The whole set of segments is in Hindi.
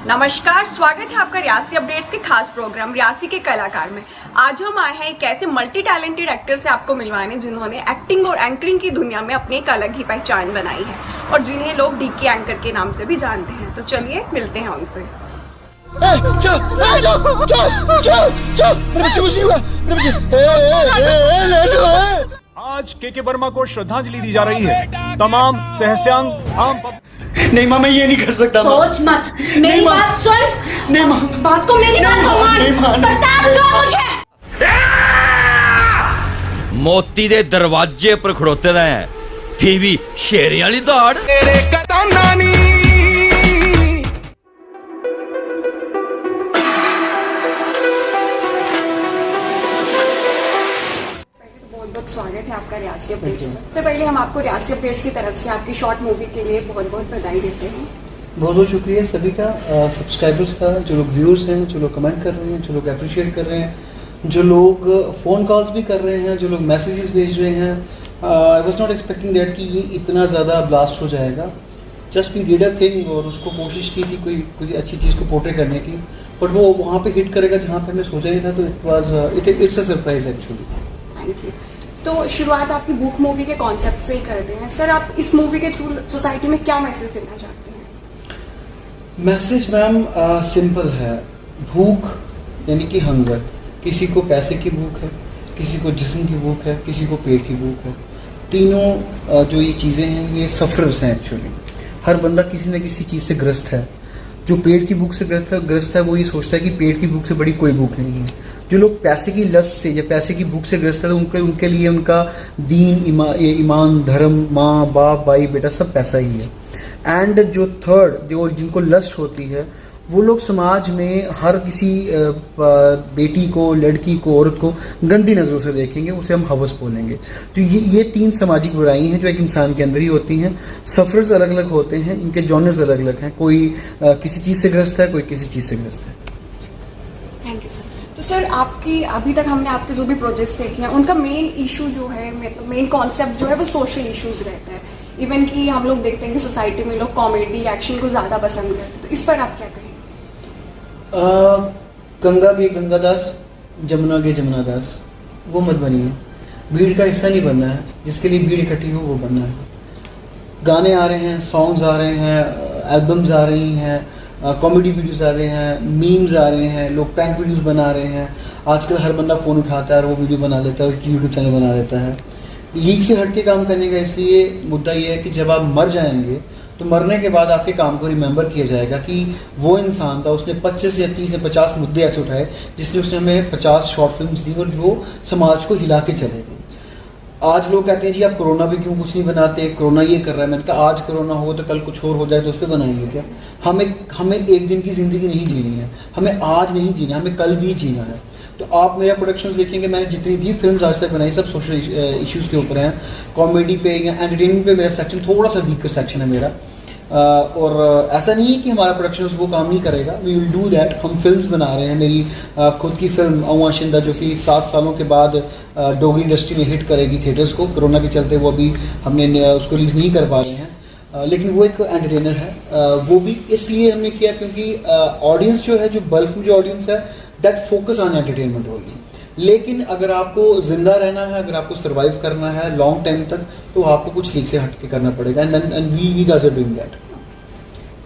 नमस्कार, स्वागत है आपका रियासी अपडेट्स के खास प्रोग्राम रियासी के कलाकार में। आज हम आए हैं एक ऐसे मल्टी टैलेंटेड एक्टर से आपको मिलवाने जिन्होंने एक्टिंग और एंकरिंग की दुनिया में अपनी एक अलग ही पहचान बनाई है और जिन्हें लोग डीके एंकर के नाम से भी जानते हैं। तो चलिए मिलते हैं उनसे। आज के वर्मा को श्रद्धांजलि दी जा रही है। तमाम सहस्यांग आम नहीं माँ, मैं ये नहीं कर सकता। सोच मत, मेरी बात सुन। नहीं माँ, बात को मेरी बात को मान। प्रताप दो मुझे। मोती दे दरवाजे पर खड़ोते दा है भी शेरे वाली दौड़ तेरे कतानानी। बहुत स्वागत है आपका रियासी अपडेट्स में। सबसे पहले हम आपको रियासी अपडेट्स की तरफ से आपकी शॉर्ट मूवी के लिए बहुत बहुत बधाई देते हैं। बहुत बहुत शुक्रिया सभी का, सब्सक्राइबर्स का, जो लोग व्यूअर्स हैं, जो लोग कमेंट कर रहे हैं, जो लोग अप्रिशिएट कर रहे हैं, जो लोग फ़ोन कॉल्स भी कर रहे हैं, जो लोग मैसेजेस भेज रहे हैं। I was not expecting that कि ये इतना ज़्यादा ब्लास्ट हो जाएगा। Just we did a thing और उसको कोशिश की थी कोई अच्छी चीज़ को पोर्ट्रे करने की, बट वो वहाँ पे हिट करेगा जहाँ पे हमें सोचा नहीं था। तो it's a surprise actually. Thank you. तो शुरुआत आपकी बुक मूवी के कॉन्सेप्ट से ही करते हैं। सर, आप इस मूवी के थ्रू सोसाइटी में क्या मैसेज देना चाहते हैं? मैसेज मैम सिंपल है। भूख यानी कि हंगर, किसी को पैसे की भूख है, किसी को जिस्म की भूख है, किसी को पेट की भूख है। तीनों जो ये चीज़ें हैं ये सफ़रर्स हैं एक्चुअली। हर बंदा किसी न किसी चीज़ से ग्रस्त है। जो पेट की भूख से ग्रस्त है वो ये सोचता है कि पेट की भूख से बड़ी कोई भूख नहीं है। जो लोग पैसे की लस्ट से या पैसे की भूख से ग्रस्त है तो उनके लिए उनका दीन, ईमान, धर्म, माँ बाप, भाई बेटा सब पैसा ही है। एंड जो थर्ड, जो जिनको लस्ट होती है, वो लोग समाज में हर किसी बेटी को, लड़की को, औरत को गंदी नज़रों से देखेंगे, उसे हम हवस बोलेंगे। तो ये तीन सामाजिक बुराई हैं जो एक इंसान के अंदर ही होती हैं। सफ़र्स अलग अलग होते हैं, इनके जॉनर्स अलग अलग हैं। कोई किसी चीज़ से ग्रस्त है, कोई किसी चीज़ से ग्रस्त है। Thank you sir. तो सर, आपकी अभी तक हमने आपके जो भी प्रोजेक्ट्स देखे हैं उनका मेन इशू जो है, मतलब मेन कॉन्सेप्ट जो है वो सोशल इश्यूज रहता है। इवन कि हम लोग देखते हैं कि सोसाइटी में लोग कॉमेडी, एक्शन को ज़्यादा पसंद करते हैं। तो इस पर आप क्या कहें? गंगा के गंगादास, जमुना के जमुनादास, वो मत बनिए। भीड़ का हिस्सा नहीं बनना है। जिसके लिए भीड़ इकट्ठी हो वो बनना है। गाने आ रहे हैं, सॉन्ग्स आ रहे हैं, एल्बम्स आ रही हैं, कॉमेडी वीडियोस आ रहे हैं, मीम्स आ रहे हैं, लोग प्रैंक वीडियोस बना रहे हैं। आजकल हर बंदा फ़ोन उठाता है और वो वीडियो बना लेता है और यूट्यूब चैनल बना लेता है। लीक से हट के काम करने का इसलिए मुद्दा ये है कि जब आप मर जाएंगे तो मरने के बाद आपके काम को रिमेंबर किया जाएगा कि वो इंसान था, उसने 25 या 30 या 50 मुद्दे ऐसे उठाए उसने हमें 50 शॉर्ट फिल्म्स दी और जो समाज को हिला के चले गए। आज लोग कहते हैं जी आप कोरोना पे क्यों कुछ नहीं बनाते, कोरोना ये कर रहा है। मैंने कहा आज कोरोना हो तो कल कुछ और हो जाए तो उस पर बनाएंगे क्या? हमें एक दिन की ज़िंदगी नहीं जीनी है, हमें आज नहीं जीना, हमें कल भी जीना है। तो आप मेरा प्रोडक्शंस देखेंगे, मैंने जितनी भी फिल्म्स आज तक बनाई सब सोशल इश्यूज़ के ऊपर हैं। कॉमेडी पे या एंटरटेनमेंट पे मेरा सेक्शन थोड़ा सा वीकर सेक्शन है मेरा। और ऐसा नहीं है कि हमारा प्रोडक्शन वो काम नहीं करेगा। We will do that. हम फिल्म्स बना रहे हैं। मेरी खुद की फिल्म अऊं आशिंदा जो कि 7 सालों के बाद डोगरी इंडस्ट्री में हिट करेगी थिएटर्स को। कोरोना के चलते वो अभी हमने उसको रिलीज़ नहीं कर पा रहे हैं, लेकिन वो एक एंटरटेनर है। वो भी इसलिए हमने किया क्योंकि ऑडियंस जो है, जो बल्क में जो ऑडियंस है, that focus on entertainment only. लेकिन अगर आपको ज़िंदा रहना है, अगर आपको सर्वाइव करना है लॉन्ग टाइम तक, तो आपको कुछ लीक से हट के करना पड़ेगा। And we guys are doing that.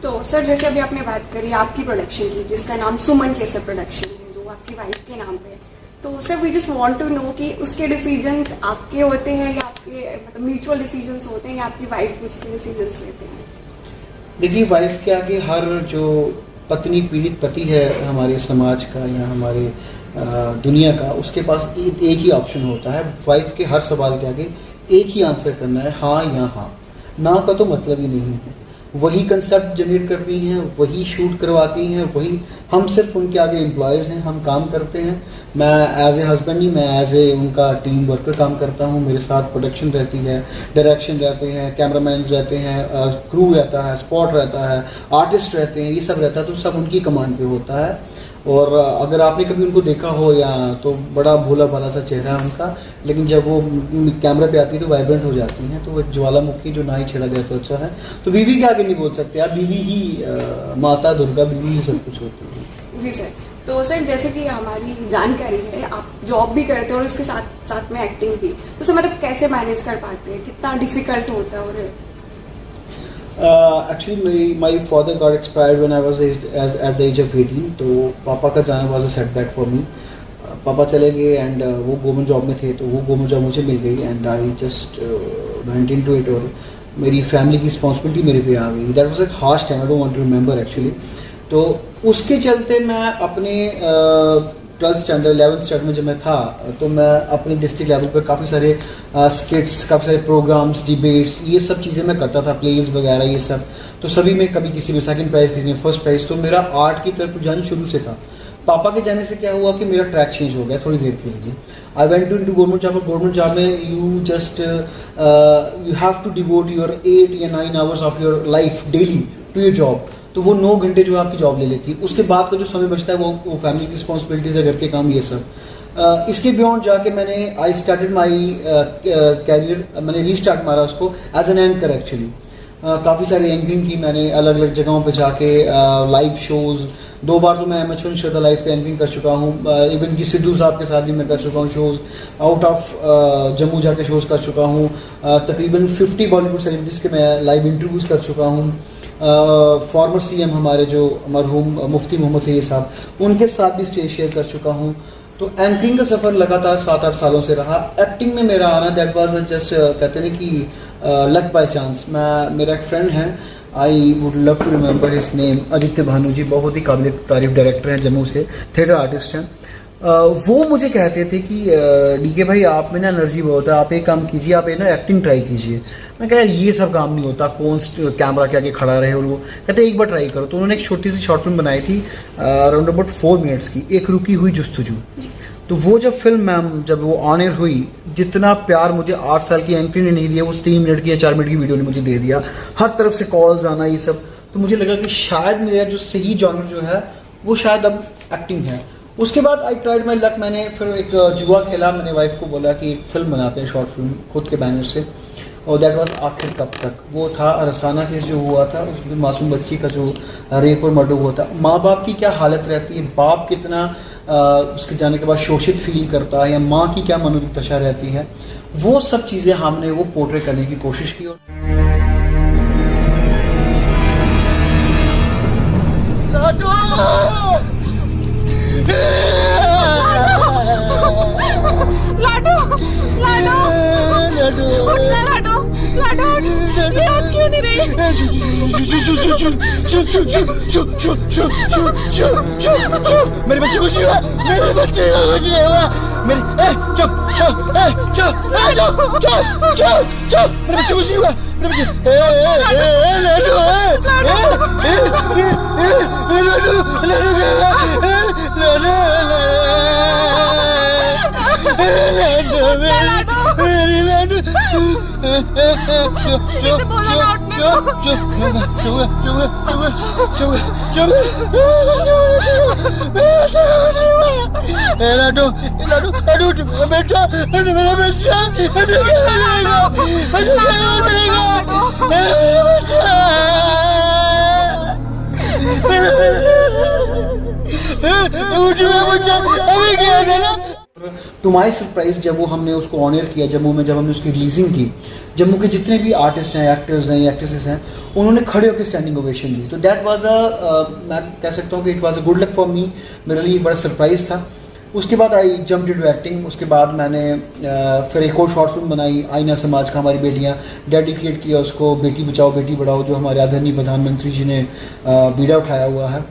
तो सर, जैसे अभी आपने बात करी आपकी प्रोडक्शन की, जिसका नाम सुमन केसर प्रोडक्शन है, जो आपकी वाइफ के नाम पे है। तो sir, we just want to know कि उसके डिसीजंस आपके होते हैं या आपके मतलब म्यूचुअल डिसीजंस होते हैं या आपकी वाइफ उसके डिसीजंस लेते हैं? देखिए, वाइफ के आगे हर जो पत्नी पीड़ित पति है हमारे समाज का या हमारे दुनिया का, उसके पास एक ही ऑप्शन होता है। वाइफ के हर सवाल के आगे एक ही आंसर करना है, हाँ या हाँ। ना का तो मतलब ही नहीं है। वही कंसेप्ट जनरेट करती हैं, वही शूट करवाती हैं, वही। हम सिर्फ उनके आगे एम्प्लॉयज़ हैं, हम काम करते हैं। मैं एज ए हस्बैंड नहीं, मैं एज ए उनका टीम वर्कर काम करता हूँ। मेरे साथ प्रोडक्शन रहती है, डायरेक्शन रहते हैं, कैमरामैन्स रहते हैं, क्रू रहता है, स्पॉट रहता है, आर्टिस्ट रहते हैं, ये सब रहता है। तो सब उनकी कमांड पे होता है। और अगर आपने कभी उनको देखा हो या तो बड़ा भोला भाला सा चेहरा है उनका, लेकिन जब वो कैमरा पे आती है तो वाइब्रेंट हो जाती हैं। तो वो एक ज्वालामुखी जो ना ही छेड़ा गया तो अच्छा है। तो बीवी के आगे नहीं बोल सकते आप, बीवी ही माता दुर्गा, बीवी ही सब कुछ होती है। जी सर। तो सर जैसे कि हमारी जानकारी है आप जॉब भी करते हैं और उसके साथ साथ में एक्टिंग भी, तो सर मतलब कैसे मैनेज कर पाते हैं, कितना डिफिकल्ट होता है? और actually my father got expired when I was at the age of 18। तो पापा का जाना was a setback for me. पापा चले गए एंड वो गवर्नमेंट जॉब में थे, तो वो गवर्नमेंट जॉब मुझे मिल गई and I just went into it. और मेरी फैमिली की रिस्पॉन्सिबिलिटी मेरे पे आ गई। That was a harsh time, I don't want to remember actually. तो उसके चलते मैं अपने 12th स्टैंडर्ड 11th स्टैंडर्ड में जब मैं था तो मैं अपने डिस्ट्रिक्ट लेवल पर काफ़ी सारे स्किट्स, काफ़ी सारे प्रोग्राम्स, डिबेट्स, ये सब चीज़ें मैं करता था, प्लेज वगैरह ये सब। तो सभी में कभी किसी में सेकंड प्राइज़, किसी में फर्स्ट प्राइज़। तो मेरा आर्ट की तरफ रुझान शुरू से था। पापा के जाने से क्या हुआ कि मेरा ट्रैक चेंज हो गया थोड़ी देर के लिए। I went to government job. Government job में you just you have to devote your 8 या 9 hours of your life daily to your job. तो वो 9 घंटे जो आपकी जॉब ले लेती है, उसके बाद का जो समय बचता है वो फैमिली की रिस्पॉन्सिबिलिटीज़ है, घर के काम, ये सब। इसके बियॉन्ड जाके मैंने आई स्टार्टेड माई कैरियर, मैंने रीस्टार्ट मारा उसको एज एन एंकर एक्चुअली। काफ़ी सारी एंकरिंग की मैंने अलग अलग जगहों पे जाके, लाइव शोज़। 2 बार तो मैं एम श्रद्धा लाइव पे एंकरिंग कर चुका हूँ। इवन कि सिद्धू साहब के साथ भी मैं कर चुका हूँ शोज़। आउट ऑफ जम्मू जाके शोज़ कर चुका हूँ। तकरीबन 50 बॉलीवुड सेलिब्रिटीज़ के मैं लाइव इंटरव्यूज़ कर चुका हूँ। फॉर्मर सीएम हमारे जो मरहूम मुफ्ती मोहम्मद सईद साहब, उनके साथ भी स्टेज शेयर कर चुका हूँ। तो एंकरिंग का सफ़र लगातार 7-8 सालों से रहा। एक्टिंग में मेरा आना दैट वाज जस्ट कहते हैं कि लक बाय चांस। मेरा एक फ्रेंड है, I would love to remember his name, Aditya Bhanu ji, बहुत ही काबिल तारीफ डायरेक्टर हैं, जम्मू से थिएटर आर्टिस्ट हैं। वो मुझे कहते थे कि डीके भाई आप में ना एनर्जी बहुत है, आप एक काम कीजिए, आप ना एक्टिंग ट्राई कीजिए। मैं कहा ये सब काम नहीं होता, कौन कैमरा के आगे खड़ा रहे। और वो कहते एक बार ट्राई करो। तो उन्होंने एक छोटी सी शॉर्ट फिल्म बनाई थी अराउंड अबाउट 4 मिनट्स की, एक रुकी हुई जुस्तजू। तो वो जब फिल्म मैम जब वो ऑन एयर हुई, जितना प्यार मुझे 8 साल की एंकरिंग ने नहीं दिया, वो 3 मिनट की या 4 मिनट की वीडियो ने मुझे दे दिया। हर तरफ से कॉल्स आना, ये सब। तो मुझे लगा कि शायद मेरा जो सही जॉनर जो है वो शायद अब एक्टिंग है। उसके बाद आई ट्राइड माई लक। मैंने फिर एक जुआ खेला। मैंने वाइफ को बोला कि एक फिल्म बनाते हैं, शॉर्ट फिल्म, खुद के बैनर से। और दैट वाज आखिर कब तक। वो था रसाना केस जो हुआ था, उसमें मासूम बच्ची का जो रेप और मर्डर हुआ था। माँ बाप की क्या हालत रहती है, बाप कितना उसके जाने के बाद शोषित फील करता है, या माँ की क्या मनोदशा रहती है, वो सब चीज़ें हमने वो पोर्ट्रे करने की कोशिश की। और मेरे बच्चे कुछ नहीं हुआ, मेरे बच्चे को कुछ नहीं हुआ, मेरे चुप चुप चुप चुप चुप चुप चुप, मेरे बच्चे कुछ नहीं हुआ, मेरे बच्चे लाडू बेटा, मेरा बच्चा टू माई सरप्राइज जब वो हमने उसको ऑनर किया जम्मू में, जब हमने उसकी रिलीजिंग की, जम्मू के जितने भी आर्टिस्ट हैं, एक्टर्स हैं, एक्ट्रेसेस हैं, उन्होंने खड़े होकर स्टैंडिंग ओवेशन दी। तो दैट वाज मैं कह सकता हूँ कि it was a good luck for me. मेरे लिए एक बड़ा सरप्राइज था। उसके बाद आई जम्प इनटू एक्टिंग। उसके बाद मैंने फिर एक और शॉर्ट फिल्म बनाई, आईना समाज का, हमारी बेटियाँ, डेडिकेट किया उसको, बेटी बचाओ बेटी पढ़ाओ, जो हमारे आदरणीय प्रधानमंत्री जी ने बीड़ा उठाया हुआ है।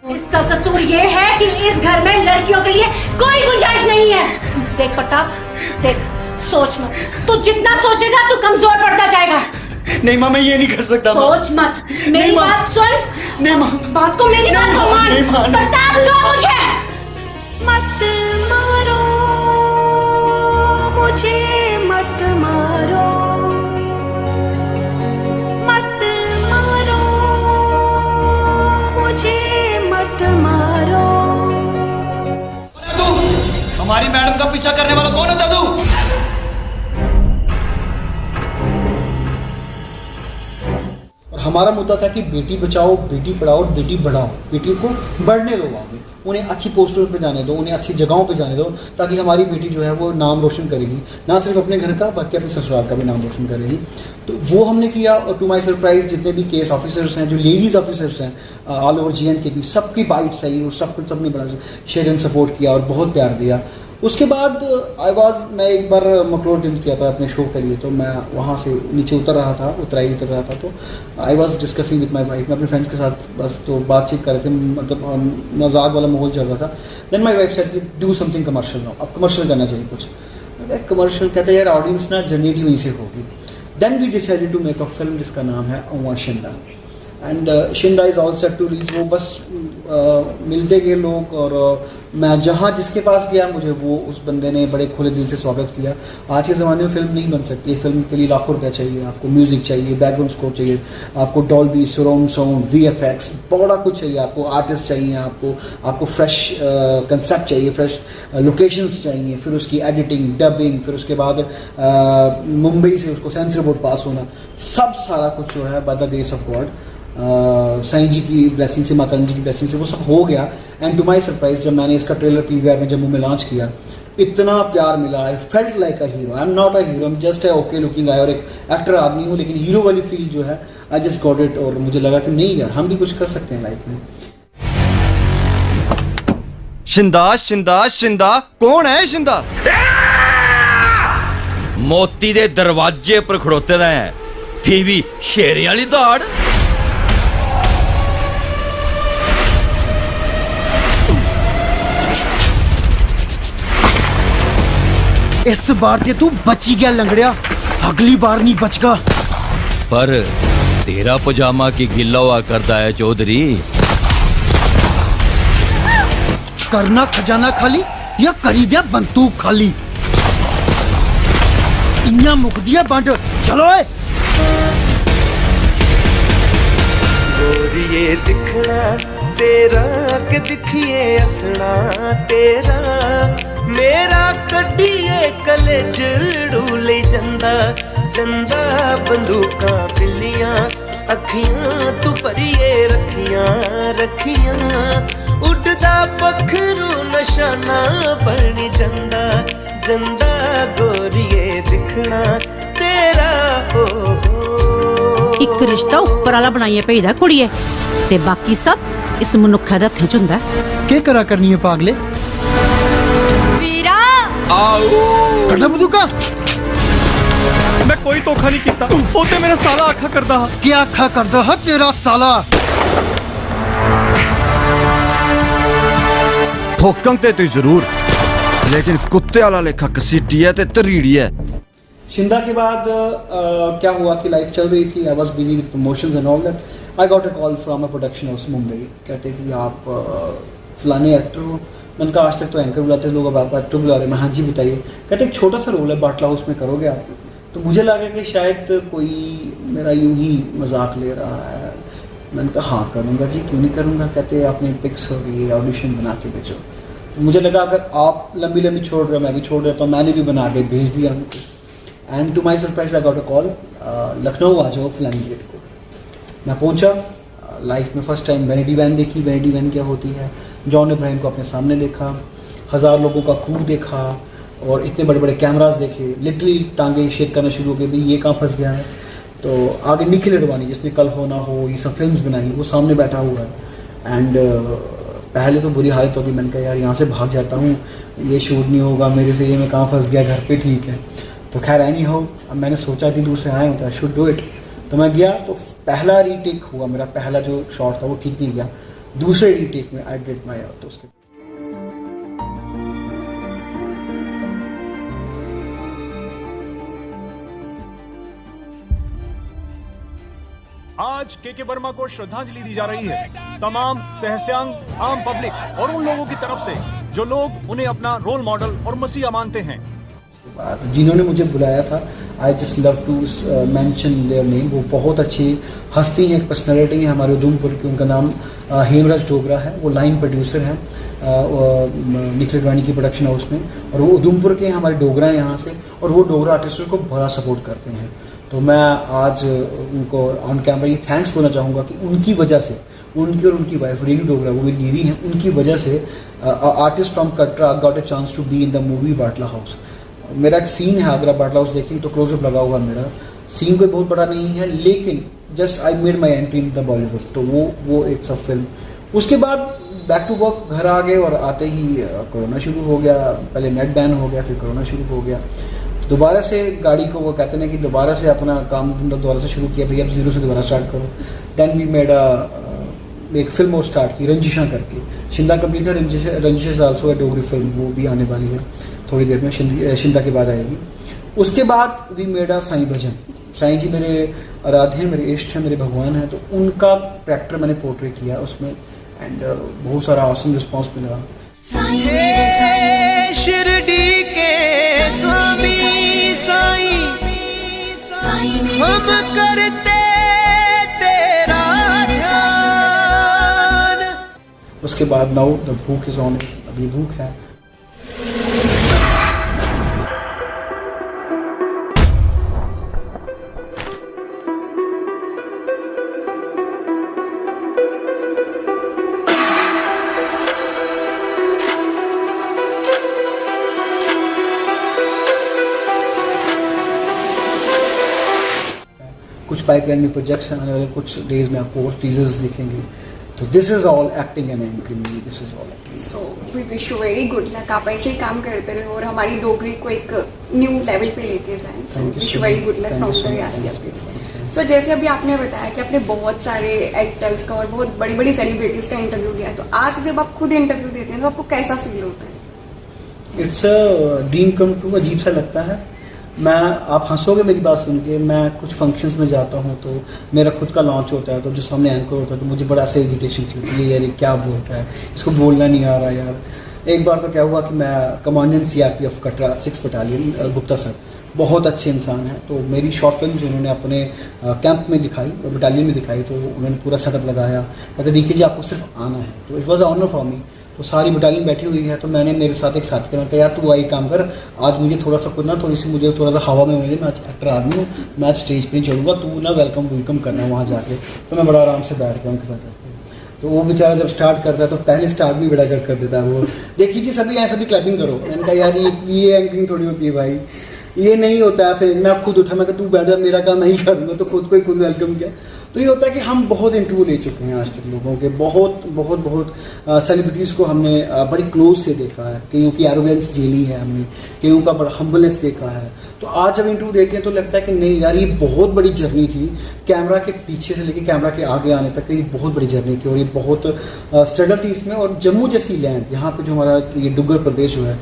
इसका कसूर ये है कि इस घर में लड़कियों के लिए कोई गुंजाइश नहीं है। देख प्रताप, देख, सोच मत। तू जितना सोचेगा तू कमजोर पड़ता जाएगा। नहीं माँ, मैं ये नहीं कर सकता। सोच मत, मेरी बात सुन। नहीं माँ, बात को मेरी बात को मान। प्रताप दो मुझे। मत मारो मुझे, मत मारो, मत मारो मुझे, मत मारो। हमारी मैडम का पीछा करने वाला कौन है दादू? और हमारा मुद्दा था कि बेटी बचाओ, बेटी पढ़ाओ और बेटी बढ़ाओ, बेटी को बढ़ने दो आगे, उन्हें अच्छी पोस्टों पे जाने दो, उन्हें अच्छी जगहों पे जाने दो, ताकि हमारी बेटी जो है वो नाम रोशन करेगी, ना सिर्फ अपने घर का बल्कि अपने ससुराल का भी नाम रोशन करेगी। तो वो हमने किया। और टू माई सरप्राइज जितने भी केस ऑफिसर्स हैं, जो लेडीज़ ऑफिसर्स हैं ऑल ओवर GN के भी, सबकी बाइट्स आई और सबने बड़ा शेयर एंड सपोर्ट किया और बहुत प्यार दिया। उसके बाद मैं एक बार मकलोडगंज किया था अपने शो के लिए, तो मैं वहाँ से नीचे उतर रहा था, उतराई उतर रहा था, तो I was discussing with my wife. मैं अपने फ्रेंड्स के साथ बस तो बातचीत कर रहे थे, मतलब मजाक वाला माहौल चल रहा था। देन माई वाइफ सेड कि डू समथिंग कमर्शियल नाउ, अब कमर्शियल करना चाहिए कुछ। कमर्शियल कहते हैं यार ऑडियंस ना जनरेट वहीं से होगी। Then we decided to make a film जिसका नाम है Ava Shinda. And Shinda is all set to release. वो बस मिलते गए लोग, और मैं जहाँ जिसके पास गया मुझे वो उस बंदे ने बड़े खुले दिल से स्वागत किया। आज के ज़माने में फ़िल्म नहीं बन सकती, फिल्म के लिए लाखों रुपया चाहिए, आपको म्यूज़िक चाहिए, बैकग्राउंड स्कोर चाहिए, आपको डॉल्बी, सराउंड साउंड, VFX, बड़ा कुछ चाहिए, आपको आर्टिस्ट चाहिए, आपको फ्रेश कंसेप्ट चाहिए, फ्रेश लोकेशंस चाहिए, फिर उसकी एडिटिंग, डबिंग, फिर उसके बाद मुंबई से उसको सेंसर बोर्ड पास होना, सब सारा कुछ जो है by the grace of God, Sai ji की ब्लेसिंग से, माता रानी जी की ब्लेसिंग से वो सब हो गया। एंड टू माई सरप्राइज जब मैंने इसका ट्रेलर PVR में जम्मू में लॉन्च किया, इतना प्यार मिला। I felt like a hero. I am not a hero, I am just a okay looking guy और एक एक्टर आदमी हूँ, लेकिन हीरो वाली फील जो है आई जस्ट गॉट इट। और मुझे लगा कि नहीं यार, हम भी कुछ कर सकते हैं लाइफ में। शिंदा शिंदा शिंदा कौन है शिंदा? ਮੋਤੀ ਦੇ ਦਰਵਾਜ਼ੇ ਪਰ ਖੜੋਤੇ ਦਾ ਹੈ, ਫਿਰ ਵੀ ਸ਼ੇਰੇ ਵਾਲੀ ਦੌੜ। इस बार ते तू बची गया लंगड़िया, अगली बार नहीं बचगा। पर तेरा पजामा की गिल्ला हुआ करता है चौधरी। करना खजाना खाली या करी दिया बंदूक खाली, इन्ना मुक दिया बंड। चलो ए। गोरिए दिखना तेरा के दिखिए असना तेरा, मेरा कड्डिए कलेज डूले जंदा जंदा, बंदूकां पिन्नियां अखियां तू भरिए रखियां, उड़दा पखरू नशाना बनी जंदा जंदा, गोरिए दिखना तेरा हो। एक रिश्ता उपर वाला बनाइए भेजदा कुड़िए, ते बाकी सब इस मनुक्खा दे हत्थें च हुंदा। के करा करनी है पागले? वीरा कटा बंदूका। मैं कोई धोखा नहीं किया, वो ते मेरा साला आखा करदा। क्या आखा करदा है तेरा साला? ठोकम ते तू जरूर, लेकिन कुत्ते वाला लेखा कसीटी है ते तरीड़ी है। शिंदा के बाद क्या हुआ कि लाइफ चल रही थी, I was busy with promotions and all that. I got a call from a production house Mumbai, कहते कि आप फलाने एक्टर हो। मैंने कहा आज तक तो एंकर बुलाते लोग, अब आप एक्टर बुला रहे हैं। मैं हाँ जी बताइए। कहते एक छोटा सा रोल है, बाटला हाउस में करोगे आप? तो मुझे लगा कि शायद कोई मेरा यूं ही मजाक ले रहा है। मैंने कहा हाँ करूँगा जी, क्यों नहीं करूँगा। कहते आपने पिक्स हो गई, ऑडिशन बना के भेजो। तो मुझे लगा अगर आप लंबी लंबी छोड़ रहे हो मैं भी छोड़ रहा, तो मैंने भी बना के भेज दिया उनको। And to my surprise I got a call, Lucknow आ जाओ फिल्म गेट को। मैं पहुंचा। लाइफ में फर्स्ट टाइम वैनिटी वैन देखी। वैनिटी वैन क्या होती है, जॉन इब्राहिम को अपने सामने देखा, 1000 लोगों का क्रू देखा और इतने बड़े बड़े कैमरास देखे। लिटरली टांगे शेक करना शुरू हो गए, भाई ये कहाँ फंस गया है। तो आगे निखिल अडवाणी जिसने कल हो ना हो ये सब फिल्म्स बनाई, वो सामने बैठा हुआ है। एंड पहले तो बुरी हालत होगी। मैंने कहा यार यहाँ से भाग जाता हूँ, ये शूट नहीं होगा मेरे से, ये मैं कहाँ फंस गया, घर पे ठीक है। तो खैर एनी हो, अब मैंने सोचा कि दूर से आए हूँ तो आई शुड डू इट। तो मैं गया, तो पहला रीटेक हुआ मेरा, पहला जो शॉट था वो ठीक नहीं गया। दूसरे रीटेक में आई डिड माय आउट। तो उसके आज के वर्मा को श्रद्धांजलि दी जा रही है तमाम सहस्यांग आम पब्लिक और उन लोगों की तरफ से जो लोग उन्हें अपना रोल मॉडल और मसीहा मानते हैं। जिन्होंने मुझे बुलाया था, I just love to mention their name. वो बहुत अच्छी हस्ती हैं, एक पर्सनैलिटी है हमारे उधमपुर की। उनका नाम हेमराज डोगरा है। वो लाइन प्रोड्यूसर हैं निखिल अडवाणी की प्रोडक्शन हाउस में, और वो उधमपुर के हमारे डोगरा हैं यहाँ से, और वो डोगरा आर्टिस्टों को बड़ा सपोर्ट करते हैं। तो मैं आज उनको ऑन कैमरा ये थैंक्स बोलना चाहूँगा कि उनकी वजह से, उनकी और उनकी वाइफ रेनू डोगरा, वो मेरी दीदी हैं, उनकी वजह से artist from Katra got a chance to be in the movie Batla House. मेरा एक सीन है, अगर आप बाटला हाउस देखें तो क्लोजअप लगा हुआ मेरा सीन कोई बहुत बड़ा नहीं है, लेकिन just I made my entry in the Bollywood. तो वो इट्स अ फिल्म। उसके बाद बैक टू वर्क घर आ गए, और आते ही कोरोना शुरू हो गया। पहले नेट बैन हो गया, फिर कोरोना शुरू हो गया। दोबारा से गाड़ी को, वो कहते हैं कि दोबारा से अपना काम धंधा दोबारा से शुरू किया, भैया अब जीरो से दोबारा स्टार्ट करो। देन वी मेड एक फिल्म और स्टार्ट की, रंजिशा करके। शिंदा कंप्लीट है, Ranjisha is also a Dogri film, वो भी आने वाली है थोड़ी देर में, शिंदा के बाद आएगी। उसके बाद वी मेड अ साईं भजन। साईं जी मेरे आराध्य हैं, मेरे इष्ट हैं, मेरे भगवान हैं। तो उनका कैरेक्टर मैंने पोर्ट्रे किया उसमें, एंड बहुत सारा ऑसम रिस्पॉन्स मिला। शिरडी के स्वामी साईं, हम करते तेरा ध्यान। उसके बाद नाउ द भूख इज ऑन, अभी भूख है। कुछ पाइपलाइन में प्रोजेक्ट्स आने वाले, कुछ डेज में आपको टीजर्स दिखेंगे। तो this is all acting and anchoring, this is all acting. So we wish you very good luck. आप ऐसे ही काम करते रहे और हमारी डोगरी को एक न्यू लेवल पे लेके जाएं। So wish you very good luck from the Reasi updates. सो जैसे अभी आपने बताया कि आपने बहुत सारे एक्टर्स का और बहुत बड़ी बड़ी सेलिब्रिटीज का इंटरव्यू लिया, तो आज जब आप खुद इंटरव्यू देते हैं तो आपको कैसा फील होता है? It's a dream come true. अजीब सा लगता है। आप हंसोगे मेरी बात सुन के। मैं कुछ फंक्शंस में जाता हूँ तो मेरा खुद का लॉन्च होता है, तो जो सामने एंकर होता है तो मुझे बड़ा सा इरिटेशन होती है, यार ये क्या बोल रहा है, इसको बोलना नहीं आ रहा यार। एक बार तो क्या हुआ कि मैं commandant CRPF Katra 6 battalion Gupta sir बहुत अच्छे इंसान हैं, तो मेरी शॉर्ट फिल्म उन्होंने अपने कैंप में दिखाई, बटालियन में दिखाई। तो उन्होंने पूरा सेटअप लगाया, कहते DK जी आपको सिर्फ आना है। तो it was a honour for me. तो सारी बटालियन बैठी हुई है, तो मैंने मेरे साथ एक साथी का, मैं कहा यार तू आई काम कर, आज मुझे थोड़ा सा खुद ना मुझे थोड़ा सा हवा में होने दे, मैं एक्टर आदमी हूँ, मैं स्टेज पे नहीं चलूँगा, तू ना वेलकम करना वहाँ जाके। तो मैं बड़ा आराम से बैठ गया उनके साथ। तो वो बेचारा जब स्टार्ट करता है तो पहले स्टार्ट भी बड़ा कर देता है वो, देखिए जी सभी आए, सभी क्लैपिंग करो। मैंने कहा यार ये एंकरिंग थोड़ी होती है भाई, ये नहीं होता ऐसे। मैं खुद उठा, मैं कहा तू बैठ जा, मेरा काम नहीं करूँगा, तो खुद को ही खुद वेलकम किया। तो ये होता है कि हम बहुत इंटरव्यू ले चुके हैं आज तक लोगों के, बहुत सेलिब्रिटीज़ को हमने बड़ी क्लोज से देखा है, कईयों की एरोगेंस झेली है हमने, कईयों का बड़ा हम्बलनेस देखा है। तो आज जब इंटरव्यू देते हैं तो लगता है कि नहीं यार ये बहुत बड़ी जर्नी थी, कैमरा के पीछे से लेके कैमरा के आगे आने तक ये बहुत बड़ी जर्नी थी, और ये बहुत स्ट्रगल थी इसमें। और जम्मू जैसी लैंड, यहाँ पे जो हमारा ये डुग्गर प्रदेश जो है,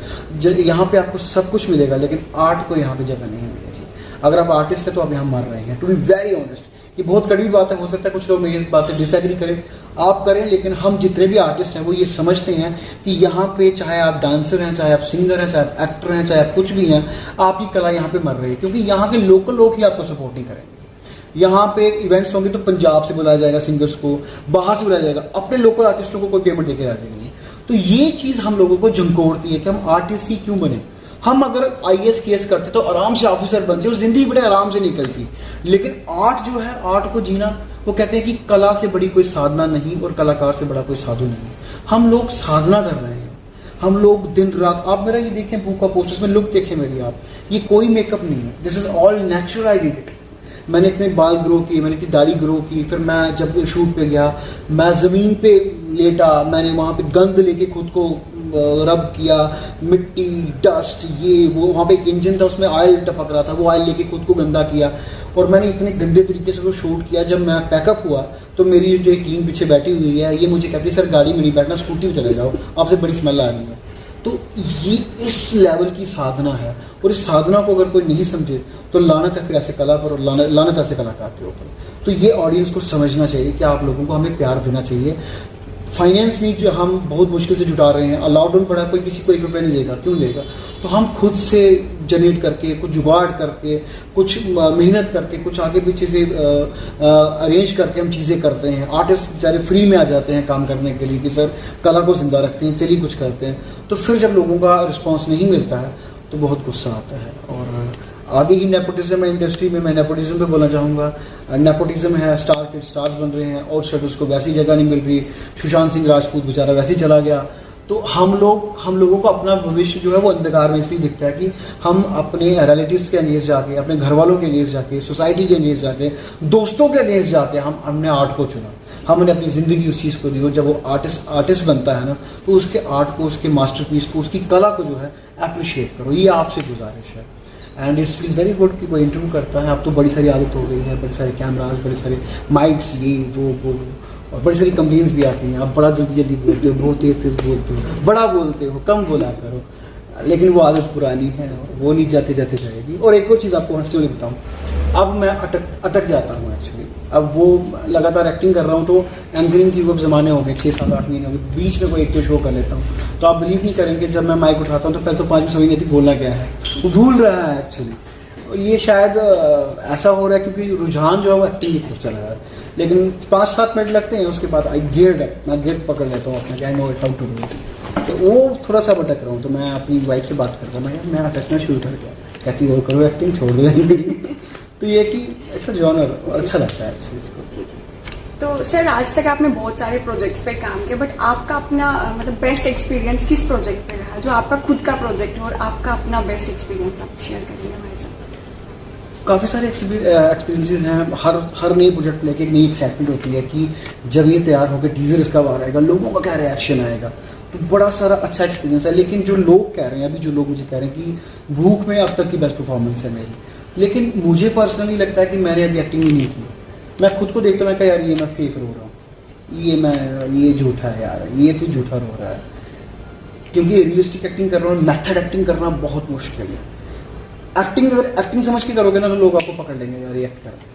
यहाँ पे आपको सब कुछ मिलेगा, लेकिन आर्ट को यहाँ पे जगह नहीं मिलेगी। अगर आप आर्टिस्ट हैं तो आप यहाँ मर रहे हैं, टू बी वेरी ऑनेस्ट। ये बहुत कड़वी बात है, हो सकता है कुछ लोग मेरी इस बात से डिसएग्री करें, आप करें, लेकिन हम जितने भी आर्टिस्ट हैं वो ये समझते हैं कि यहाँ पे चाहे आप डांसर हैं, चाहे आप सिंगर हैं, चाहे आप एक्टर हैं, चाहे आप कुछ भी हैं, आपकी कला यहाँ पे मर रही है, क्योंकि यहाँ के लोकल लोग ही आपको सपोर्ट नहीं करेंगे। यहाँ पे इवेंट्स होंगे तो पंजाब से बुलाया जाएगा सिंगर्स को, बाहर से बुलाया जाएगा, अपने लोकल आर्टिस्टों को कोई पेमेंट देके राजी नहीं। तो ये चीज़ हम लोगों को झंकोड़ती है कि हम आर्टिस्ट ही क्यों बने। हम अगर IAS केस करते तो आराम से ऑफिसर बनते और ज़िंदगी बड़े आराम से निकलती, लेकिन आर्ट जो है, आर्ट को जीना, वो कहते हैं कि कला से बड़ी कोई साधना नहीं और कलाकार से बड़ा कोई साधु नहीं। हम लोग साधना कर रहे हैं, हम लोग दिन रात। आप मेरा ये देखें बुक का पोस्टर्स में लुक देखें मेरी, आप ये कोई मेकअप नहीं है, this is all natural. I did it. मैंने इतने बाल ग्रो किए, मैंने इतनी दाढ़ी ग्रो की, फिर मैं जब शूट पे गया मैं ज़मीन पे लेटा, मैंने वहाँ पे गंद लेके खुद को रब किया, मिट्टी डस्ट ये वो। वहाँ पे एक इंजन था, उसमें ऑयल टपक रहा था, वो ऑयल लेके खुद को गंदा किया, और मैंने इतने गंदे तरीके से वो शूट किया। जब मैं पैकअप हुआ तो मेरी जो एक टीम पीछे बैठी हुई है, ये मुझे कहती है सर गाड़ी में नहीं बैठना, स्कूटी में चले जाओ, आपसे बड़ी स्मेल आ रही है। तो ये इस लेवल की साधना है, और इस साधना को अगर कोई नहीं समझे तो लानत है फिर ऐसे कला पर, और लानत ऐसे कलाकार के ऊपर। तो ये ऑडियंस को समझना चाहिए कि आप लोगों को हमें प्यार देना चाहिए। फाइनेंस नीड जो हम बहुत मुश्किल से जुटा रहे हैं, लॉकडाउन पड़ा, कोई किसी को 1 रुपया नहीं देगा, क्यों देगा? तो हम खुद से जनरेट करके, कुछ जुगाड़ करके, कुछ मेहनत करके, कुछ आगे पीछे से अरेंज करके हम चीज़ें करते हैं। आर्टिस्ट बेचारे फ्री में आ जाते हैं काम करने के लिए कि सर कला को जिंदा रखते हैं, चलिए कुछ करते हैं। तो फिर जब लोगों का रिस्पॉन्स नहीं मिलता है तो बहुत गुस्सा आता है। और आगे ही नेपोटिज्म है इंडस्ट्री में, मैं नेपोटिज्म पे बोलना चाहूँगा। नेपोटिज्म है, स्टार किड स्टार्स बन रहे हैं और स्टेटस को वैसी जगह नहीं मिल रही। सुशांत सिंह राजपूत बेचारा वैसे ही चला गया। तो हम लोगों को अपना भविष्य जो है वो अंधकार में इसलिए दिखता है कि हम अपने रिलेटिव्स के अगेंस्ट जाके, अपने घर वालों के अगेंस्ट जाके, सोसाइटी के अगेंस्ट जाके, दोस्तों के अगेंस्ट जाके हमने आर्ट को चुना, हमने अपनी ज़िंदगी उस चीज़ को दी। और जब वो आर्टिस्ट बनता है ना तो उसके आर्ट को, उसके मास्टरपीस को, उसकी कला को जो है अप्रिशिएट करो। ये आपसे गुजारिश है। And it's feel very good कि कोई इंटरव्यू करता है। अब तो बड़ी सारी आदत हो गई है, बड़े सारे कैमराज, बड़े सारे माइक्स, ये वो और बड़ी सारी कंप्लेंट्स भी आती हैं। आप बड़ा जल्दी बोलते हो, बहुत तेज़ बोलते हो, बड़ा बोलते हो, कम बोला करो। लेकिन वो आदत पुरानी है, वो नहीं जाते जाएगी। और एक और चीज़ आपको हंसते हुए बताऊँ, अब मैं अटक जाता हूँ एक्चुअली। अब वो लगातार एक्टिंग कर रहा हूँ तो एंकरिंग की अब ज़माने हो गए, 6-7-8 महीने हो गए, बीच में कोई एक तो शो कर लेता हूँ तो आप बिलीव नहीं करेंगे, जब मैं माइक उठाता हूँ तो पहले तो 5 समझ नहीं थी बोलना क्या है, वो भूल रहा है एक्चुअली। ये शायद ऐसा हो रहा है क्योंकि रुझान जो है वो एक्टिंग की तरफ चला है। लेकिन 5-7 मिनट लगते हैं, उसके बाद मैं गेट पकड़ लेता हूँ अपना, I know it how to do it. तो वो थोड़ा सा भटक रहा हूँ तो मैं अपनी वाइफ से बात करता हूँ, मैं अटकना शुरू कर गया, कहती वो करो एक्टिंग, छोड़ दो। तो ये कि इट्स अ जॉनर और अच्छा लगता है इस चीज़ को। तो सर आज तक आपने बहुत सारे प्रोजेक्ट्स पे काम किया, बट आपका अपना मतलब बेस्ट एक्सपीरियंस किस प्रोजेक्ट पे रहा, जो आपका खुद का प्रोजेक्ट हो और आपका अपना बेस्ट एक्सपीरियंस आप शेयर करिए हमारे साथ। काफ़ी सारे एक्सपीरियंसेस हैं। हर नई प्रोजेक्ट लेके एक नई एक्साइटमेंट होती है कि जब ये तैयार होकर टीज़र इसका बाहर आएगा, लोगों का क्या रिएक्शन आएगा। तो बड़ा सारा अच्छा एक्सपीरियंस है। लेकिन जो लोग कह रहे हैं, अभी जो लोग मुझे कह रहे हैं कि भूख में अब तक की बेस्ट परफॉर्मेंस है मेरी, लेकिन मुझे पर्सनली लगता है कि मैंने अभी एक्टिंग ही नहीं की। मैं खुद को देखता हूँ, मैं कहा यार ये मैं फेक रो रहा हूँ, ये झूठा है यार, ये तो झूठा रो रहा है। क्योंकि रियलिस्टिक एक्टिंग कर रहा हूँ, मेथड एक्टिंग करना बहुत मुश्किल है। अगर एक्टिंग समझ के करोगे ना तो लोग आपको पकड़ लेंगे यार ये एक्ट कर।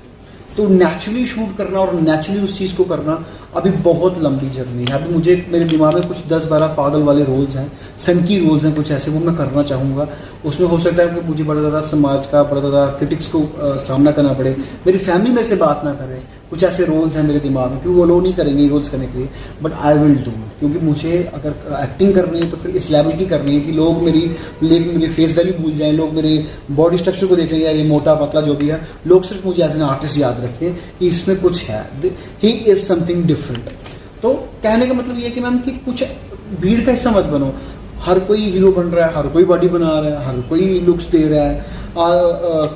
तो नेचुरली शूट करना और नेचुरली उस चीज़ को करना अभी बहुत लंबी जर्नी है। अभी मुझे मेरे दिमाग में कुछ 10-12 पागल वाले रोल्स हैं, सनकी रोल्स हैं कुछ ऐसे, वो मैं करना चाहूँगा। उसमें हो सकता है कि मुझे बड़ा ज़्यादा समाज का, बड़ा ज़्यादा क्रिटिक्स को सामना करना पड़े, मेरी फैमिली मेरे से बात ना करे। कुछ ऐसे रोल्स हैं मेरे दिमाग में, क्योंकि वो लोग नहीं करेंगे रोल्स करने के लिए, बट आई विल डू। क्योंकि मुझे अगर एक्टिंग करनी है तो फिर इस लेवल की करनी है कि लोग मेरी फेस वैल्यू भूल जाएं, लोग मेरे बॉडी स्ट्रक्चर को देखें, यार ये मोटा पतला जो भी है, लोग सिर्फ मुझे एज एन आर्टिस्ट याद रखें कि इसमें कुछ है, ही इज़ समथिंग डिफरेंट। तो कहने का मतलब ये है कि मैम कि कुछ भीड़ का हिस्सा मत बनो। हर कोई हीरो बन रहा है, हर कोई बॉडी बना रहा है, हर कोई लुक्स दे रहा है।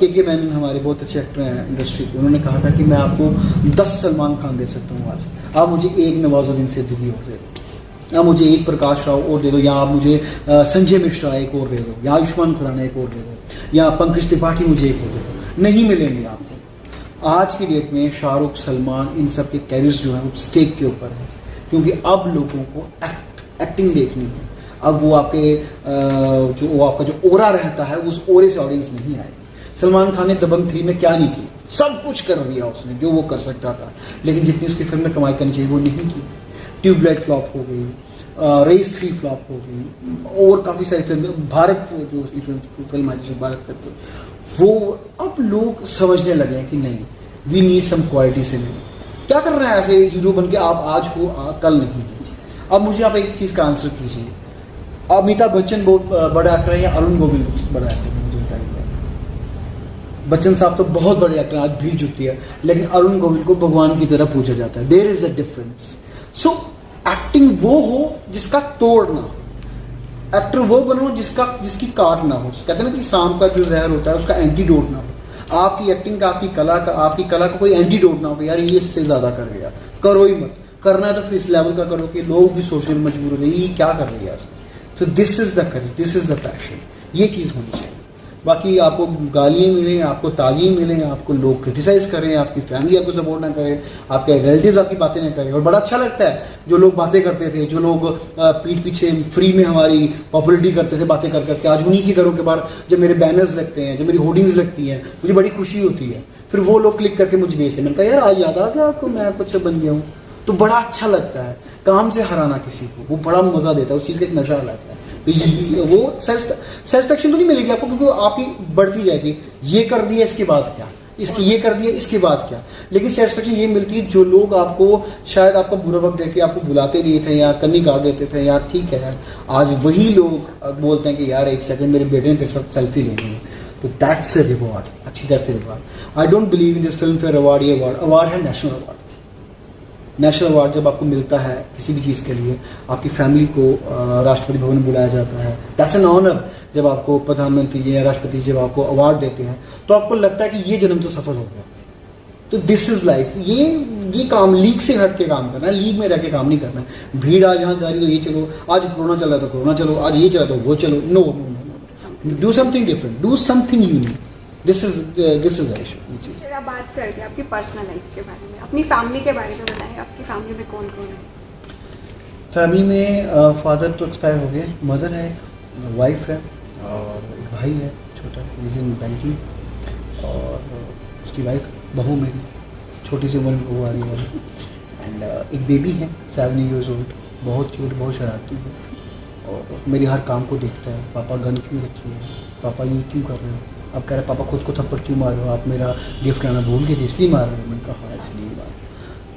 के मैनन हमारे बहुत अच्छे एक्टर हैं इंडस्ट्री के, उन्होंने कहा था कि मैं आपको 10 सलमान खान दे सकता हूँ आज, आप मुझे एक नवाजुद्दीन सिद्दीकी और दे दो, या मुझे एक प्रकाश राव और दे दो, या आप मुझे संजय मिश्रा एक और दे दो, या आयुष्मान खुराना एक और दे दो, या पंकज त्रिपाठी मुझे एक और दे दो। नहीं मिलेंगे आपको। आज की डेट में शाहरुख, सलमान, इन सब के कैरियर्स जो हैं वो स्टेक के ऊपर है, क्योंकि अब लोगों को एक्टिंग देखनी है। अब वो आपका जो ओरा रहता है उस ओरे से ऑडियंस नहीं आएगी। सलमान खान ने दबंग 3 में क्या नहीं की, सब कुछ कर दिया उसने जो वो कर सकता था, लेकिन जितनी उसकी फिल्म में कमाई करनी चाहिए वो नहीं की। ट्यूबलाइट फ्लॉप हो गई, रेस 3 फ्लॉप हो गई, और काफ़ी सारी फिल्में, भारत जो फिल्म आई थी भारत करते, वो अब लोग समझने लगे हैं कि नहीं, we need some quality cinema. क्या कर रहे हैं ऐसे हीरो बन के, आप आज हो कल नहीं। अब मुझे आप एक चीज़ का आंसर कीजिए, अमिताभ बच्चन बहुत बड़ा एक्टर है या अरुण गोविल बड़ा एक्टर है? मुझे बताइए। बच्चन साहब तो बहुत बड़े एक्टर, आज भीड़ जुटती है, लेकिन अरुण गोविल को भगवान की तरह पूजा जाता है। There is a difference. So acting वो हो जिसका तोड़ ना, एक्टर वो बनो जिसकी काट ना हो। कहते हैं ना कि सांप का जो जहर होता है उसका एंटीडोट ना हो। आपकी एक्टिंग का, आपकी कला का कोई एंटीडोट ना हो कि यार ये इससे ज़्यादा कर गया, करो ही मत। करना है तो फिर इस लेवल का करो कि लोग भी सोचने में मजबूर हो गए ये क्या कर रही है। तो this is the courage, this is the passion, ये चीज़ होनी चाहिए। बाकी आपको गालियाँ मिलें, आपको तालियाँ मिलें, आपको लोग क्रिटिसाइज़ करें, आपकी फैमिली आपको सपोर्ट ना करे, आपके रिलेटिव्स आपकी बातें ना करें। और बड़ा अच्छा लगता है जो लोग बातें करते थे, जो लोग पीठ पीछे फ्री में हमारी पॉपुलरिटी करते थे बातें कर करके, आज उन्हीं के घरों के बाहर जब मेरे बैनर्स लगते हैं, जब मेरी होर्डिंग्स लगती हैं, मुझे बड़ी खुशी होती है। फिर वो लोग क्लिक करके मुझे भेजते हैं, मैंने कहा यार आज याद आ गया आपको, मैं कुछ बन गया हूँ। तो बड़ा अच्छा लगता है काम से हराना किसी को, वो बड़ा मज़ा देता है, उस चीज़ का एक नशा लगता है। तो वो सेटिस्फेक्शन तो नहीं मिलेगी आपको, क्योंकि आपकी बढ़ती जाएगी, ये कर दिया इसके बाद क्या, इसके ये कर दिया इसके बाद क्या। लेकिन सेटिस्फेक्शन ये मिलती है जो लोग आपको शायद आपका बुरा वक्त देख के आपको बुलाते नहीं थे या कन्नी काट देते थे, यार ठीक है यार, आज वही लोग बोलते हैं कि यार एक सेकंड मेरे बेटे ने तेरे साथ सेल्फी लेनी है, तो दैट्स ए रिवॉर्ड, अच्छी तरह से reward. I don't believe in this film fair award, ये अवार्ड है नेशनल अवार्ड। नेशनल अवार्ड जब आपको मिलता है किसी भी चीज़ के लिए, आपकी फैमिली को राष्ट्रपति भवन में बुलाया जाता है, दैट्स एन ऑनर। जब आपको प्रधानमंत्री या राष्ट्रपति जब आपको अवार्ड देते हैं तो आपको लगता है कि ये जन्म तो सफल हो गया। तो दिस इज़ लाइफ। ये काम लीग से हट के काम करना है, लीग में रह के काम नहीं करना है। भीड़ आज यहाँ जा रही तो ये चलो, आज कोरोना चल रहा तो कोरोना चलो, आज ये चला तो वो चलो, no no no, do something different, do something unique. This is the issue. फिर आप बात करते हैं आपकी पर्सनल लाइफ के बारे में, अपनी फैमिली के बारे में बताएं, आपकी फैमिली में कौन कौन है? फैमिली में फादर तो एक्सपायर हो गए, मदर है, वाइफ है और एक भाई है छोटा, इज इन बैंकिंग, और उसकी वाइफ, बहू मेरी छोटी सी उम्र में बहू आ रही है, एंड एक बेबी है 7 years old, बहुत क्यूट, बहुत शरारती है और मेरी हर काम को देखता है। पापा गन क्यों रखी है, पापा ये क्यों कर रहे हो, अब कह रहे पापा खुद को थप्पड़ क्यों मार रहे हो, आप मेरा गिफ्ट लाना भूल गए थे इसलिए मार रहे हो। मैंने कहा हाँ इसलिए मार।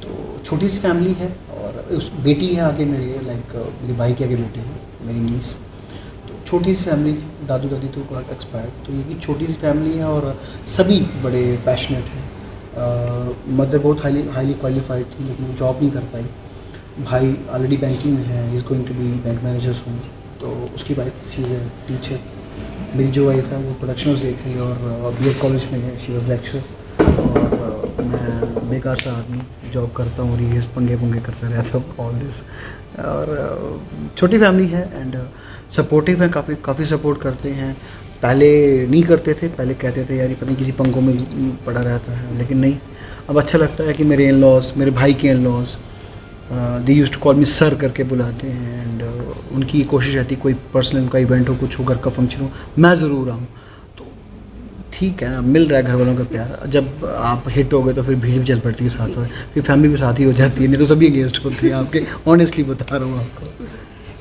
तो छोटी सी फैमिली है और उस बेटी है आगे मेरे, लाइक मेरे भाई के आगे बेटी है मेरी नीस। तो छोटी सी फैमिली, दादू दादी तो गॉट एक्सपायर्ड, तो ये कि छोटी सी फैमिली है और सभी बड़े पैशनेट हैं। मदर बहुत हाईली क्वालिफाइड थी लेकिन जॉब नहीं कर पाई। भाई ऑलरेडी बैंकिंग में है, is going to be bank manager soon. तो उसकी wife she is a teacher. मेरी जो वाइफ है वो प्रोडक्शन देख रही है और BEd कॉलेज में है, शी वॉज लेक्चर। और मैं बेकार सा आदमी जॉब करता हूँ, ये पंगे पुंगे करता रहता हूँ, ऑल दिस। और छोटी फैमिली है एंड सपोर्टिव है, काफ़ी सपोर्ट करते हैं। पहले नहीं करते थे, पहले कहते थे यार ये पता नहीं किसी पंगों में पड़ा रहता है, लेकिन नहीं, अब अच्छा लगता है कि मेरे इन-लॉज, मेरे भाई के in-laws, they used to call me sir करके बुलाते हैं एंड उनकी कोशिश रहती है कोई पर्सनल उनका इवेंट हो, कुछ हो, घर का फंक्शन हो, मैं ज़रूर आऊँ। तो ठीक है ना, मिल रहा है घर वालों का प्यार। जब आप हिट हो गए तो फिर भीड़ भी चल पड़ती है साथ साथ, फिर फैमिली भी साथ ही हो जाती है, नहीं तो सभी अगेंस्ट होती है आपके। ऑनेस्टली बता रहा हूँ आपको।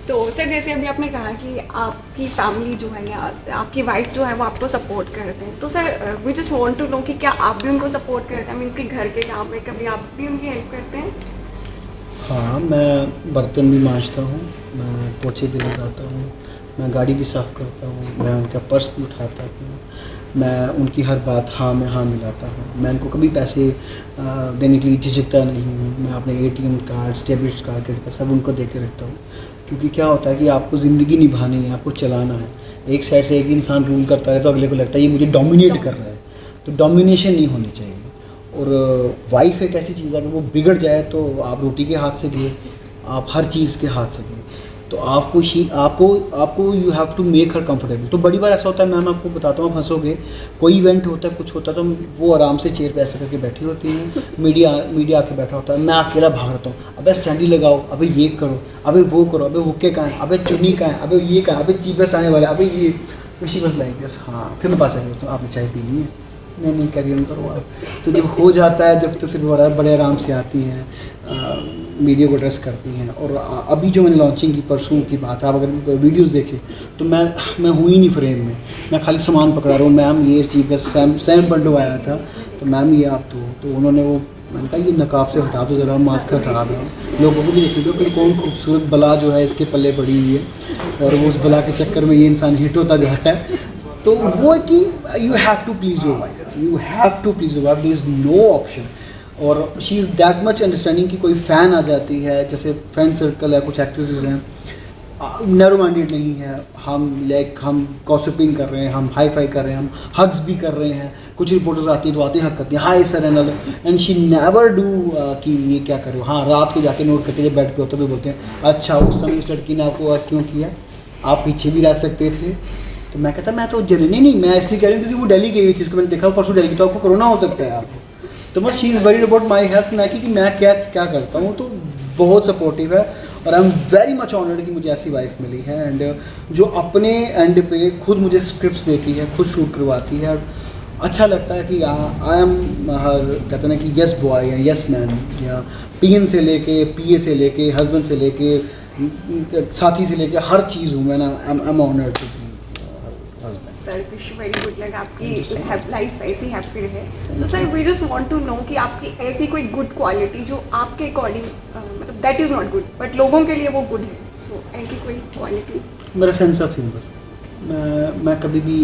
तो सर जैसे अभी आपने कहा कि आपकी फैमिली जो है या आपकी वाइफ जो है वो आपको सपोर्ट करते हैं, तो sir we just want to know कि क्या आप भी उनको सपोर्ट करते हैं, मीन्स कि घर के काम में कभी आप भी उनकी हेल्प करते हैं? हाँ, मैं बर्तन भी मांजता हूँ, मैं पोछे भी लगाता हूँ, मैं गाड़ी भी साफ़ करता हूँ, मैं उनका पर्स भी उठाता हूँ, मैं उनकी हर बात हाँ में हाँ मिलाता हूँ। मैं उनको कभी पैसे देने के लिए झिझकता नहीं हूँ। मैं अपने ATM cards, debit card, credit card सब उनको दे के रखता हूँ, क्योंकि क्या होता है कि आपको ज़िंदगी निभानी है, आपको चलाना है। एक साइड से एक इंसान रूल करता है तो अगले को लगता है ये मुझे डोमिनेट कर रहा है, तो डोमिनेशन नहीं होनी चाहिए। और वाइफ एक ऐसी चीज़ है कि वो बिगड़ जाए तो आप रोटी के हाथ से गए, आप हर चीज़ के हाथ से गए, तो आपको you have to make her comfortable. तो बड़ी बार ऐसा होता है, मैं आपको बताता हूँ, आप हंसोगे, कोई इवेंट होता है, कुछ होता है, तो वो आराम से चेयर पे ऐसे करके बैठी होती है, मीडिया आके बैठा होता है, मैं अकेला भाग रहता हूँ, अबे स्टैंडी लगाओ, अबे ये करो, अबे वो करो, अबे हुक्के कहाँ है, अबे चुन्नी कहाँ है, अबे ये कहाँ है, अबे चीफ आने वाला, अबे ये उसी बस लाइक दिस। हाँ, फिर मैं पास आ जाता हूँ, आपने चाय पीनी है? नहीं कैरी ऑन करो आप। तो जब हो जाता है, जब तो फिर बड़े आराम से आती हैं, मीडिया को एड्रेस करती हैं। और अभी जो मैंने लॉन्चिंग की परसों की बात है, आप अगर वीडियोस देखें तो मैं हुई नहीं फ्रेम में, मैं खाली सामान पकड़ा रहा हूँ। मैम ये चीज़ बस सैम बंडो आया था, तो मैम ये आप तो उन्होंने वो, मैंने कहा ये नकाब से हटा दो ज़रा, मास्क हटा दो, लोगों को भी देख लो कि कौन खूबसूरत बला जो है इसके पल्ले पड़ी हुई है और वो उस बला के चक्कर में ये इंसान हिट होता जा रहा है। तो वो है कि you have to please your wife, you have to please your wife, there is no option. और she is that much understanding कि कोई फ़ैन आ जाती है, जैसे फ्रेंड सर्कल है, कुछ एक्ट्रेसेस हैं, नैरो माइंडेड नहीं है, हम गॉसिपिंग कर रहे हैं, हम हाई फाई कर रहे हैं, हम हग्स भी कर रहे हैं, कुछ रिपोर्टर्स आती हैं तो आते हक करती हैं, hi sir and she never do कि ये क्या कर रहे हो। हाँ, रात को जाके नोट करके जब बेड पे होते हुए बोलते हैं अच्छा उस समय इस लड़की ने आपको क्यों किया, आप पीछे भी रह सकते थे। तो मैं कहता मैं तो नहीं मैं इसलिए कह रही हूँ क्योंकि वो दिल्ली गई हुई थी, उसको मैंने देखा परसों दिल्ली, तो आपको कोरोना हो सकता है आपको। तो बस she is worried about my health, ना कि मैं क्या करता हूँ। तो बहुत सपोर्टिव है और I am very much honoured कि मुझे ऐसी वाइफ मिली है एंड जो अपने एंड पे खुद मुझे स्क्रिप्ट्स देती है, खुद शूट करवाती है। और अच्छा लगता है कि आई एम हर, कहते हैं कि यस बॉय या यस मैन, या PN से लेके PA से लेके हस्बैंड से लेके साथी से लेके हर चीज़ हूँ मैं ना। I am honoured to be husband. Sir wish you very good luck, आपकी लाइफ ऐसी हैप्पी रहे। So sir we just want to know कि आपकी ऐसी कोई गुड क्वालिटी जो आपके अकॉर्डिंग मतलब that is not good but लोगों के लिए वो गुड है, सो ऐसी कोई क्वालिटी? मेरा सेंस ऑफ ह्यूमर। मैं कभी भी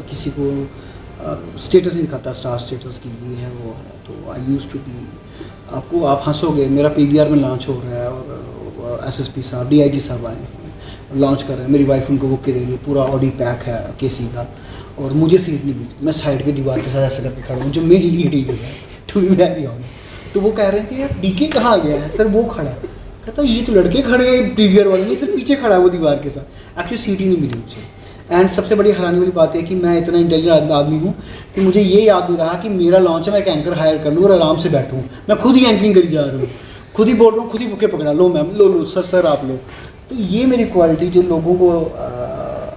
किसी को स्टेटस नहीं दिखाता, स्टार स्टेटस की ये है वो है। तो आई यूज़ टू बी, आपको आप हंसोगे, मेरा PVR में लॉन्च हो रहा है और SSP साहब DIG साहब आए हैं, लॉन्च कर रहे हैं। मेरी वाइफ उनको बुक के दे रही है, पूरा ऑडी पैक है KC का, और मुझे सीट नहीं मिली। मैं साइड पे दीवार के साथ ऐसे करके खड़ा हूँ, जो मेरी लीड है टू बी वेरी ऑनेस्ट। तो वो कह रहे हैं कि यार DK कहाँ गया है? सर वो खड़ा है। कहता ये तो लड़के खड़े हैं PVR वाले, नहीं सर पीछे खड़ा है वो दीवार के साथ। एक्चुअली सीट ही नहीं मिली मुझे। एंड सबसे बड़ी हैरानी वाली बात है कि मैं इतना इंटेलिजेंट आदमी हूँ कि मुझे ये याद नहीं रहा कि मेरा लॉन्च है, मैं एक एंकर हायर कर लूँ और आराम से बैठूँ। मैं खुद ही एंकरिंग करी जा रहा हूँ, खुद ही बोल रहा हूँ, खुद ही बुके पकड़ा, लो मैम लो सर आप लो। तो ये मेरी क्वालिटी जो लोगों को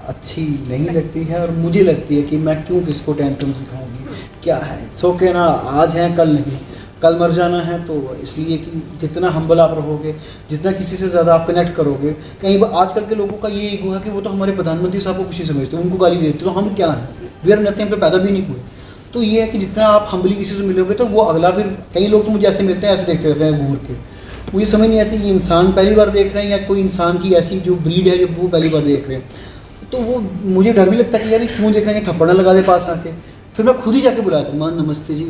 अच्छी नहीं लगती है, और मुझे लगती है कि मैं क्यों किसको टेंट्रम सिखाऊंगी, क्या है सो के ना, आज है कल नहीं, कल मर जाना है। तो इसलिए कि जितना हम्बल आप रहोगे, जितना किसी से ज़्यादा आप कनेक्ट करोगे, कहीं आजकल के लोगों का ये ईगो है कि वो तो हमारे प्रधानमंत्री साहब को खुशी समझते हैं, उनको गाली देते, तो हम क्या हैं, वी आर नथिंग, हम तो पैदा भी नहीं हुए। तो ये है कि जितना आप हम्बली किसी से मिलोगे तो वो अगला, फिर कई लोग तो मुझे ऐसे मिलते हैं, ऐसे देखते रहते हैं घूर के, मुझे समझ नहीं आती ये इंसान पहली बार देख रहे हैं या कोई इंसान की ऐसी जो ब्रीड है जो वो पहली बार देख रहे हैं। तो वो मुझे डर भी लगता है कि यार क्यों देख रहे हैं, थप्पड़ ना लगा दे पास आके। फिर मैं खुद ही जाके बुलाता हूँ, मां नमस्ते जी,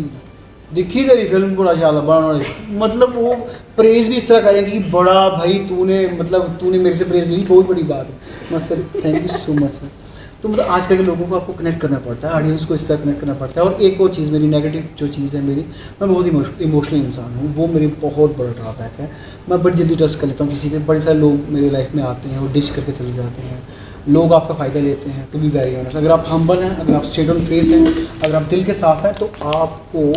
दिखी तेरी फिल्म बड़ा शाला बड़ा, मतलब वो प्रेज भी इस तरह करेंगे कि बड़ा भाई तूने मेरे से प्रेज ली, बहुत बड़ी बात है। मस्त sir, thank you so much sir. तो मतलब आजकल के लोगों को आपको कनेक्ट करना पड़ता है, ऑडियंस को इस तरह कनेक्ट करना पड़ता है। और एक और चीज़, मेरी नेगेटिव जो चीज़ है मेरी, मैं बहुत इमोशनल इंसान हूँ, वो मेरी बहुत बड़ा ड्रॉबैक है। मैं बड़ी जल्दी ट्रस्ट कर लेता हूँ किसी पे। बड़े सारे लोग मेरी लाइफ में आते हैं, वो डिश करके चले जाते हैं, लोग आपका फ़ायदा लेते हैं। टू बी वेरी ऑनेस्ट, अगर आप हम्बल हैं, अगर आप स्ट्रेट ऑन फेस हैं, अगर आप दिल के साफ हैं, तो आपको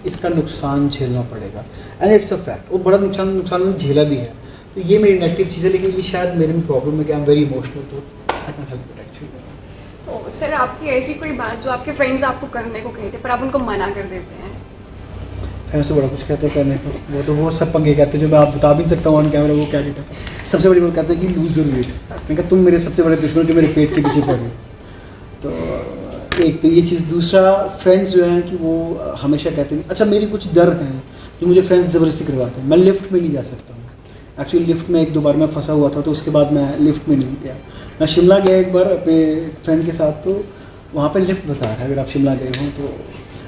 इसका नुकसान झेलना पड़ेगा। एंड इट्स अ फैक्ट, और बड़ा नुकसान मैंने झेला भी है। तो ये मेरी नेगेटिव चीज़ है, लेकिन ये शायद मेरे में प्रॉब्लम है कि आई एम वेरी इमोशनल, तो I can help it actually. तो सर आपकी ऐसी कोई बात जो आपके फ्रेंड्स आपको करने को कहते पर आप उनको मना कर देते हैं? फ्रेंड्स से बड़ा कुछ कहते हैं करने को, वो सब पंगे कहते हैं जो मैं आप बता भी नहीं सकता हूँ ऑन कैमरा। वो क्या कहता है, सबसे बड़ी बात कहते हैं कि लूज योर वेट। मैंने कहा तुम मेरे सबसे बड़े दुश्मन जो मेरे पेट के पीछे पड़े। तो एक तो ये चीज़, दूसरा फ्रेंड्स जो हैं कि वो हमेशा कहते हैं, अच्छा मेरी कुछ डर हैं जो मुझे फ्रेंड्स ज़बरदस्ती करवाते हैं। मैं लिफ्ट में नहीं जा सकता हूँ। एक्चुअली लिफ्ट में 1-2 बार मैं फंसा हुआ था, तो उसके बाद मैं लिफ्ट में नहीं गया। मैं शिमला गया एक बार अपने फ्रेंड के साथ, तो वहाँ पे लिफ्ट बसा है। अगर आप शिमला गए हों तो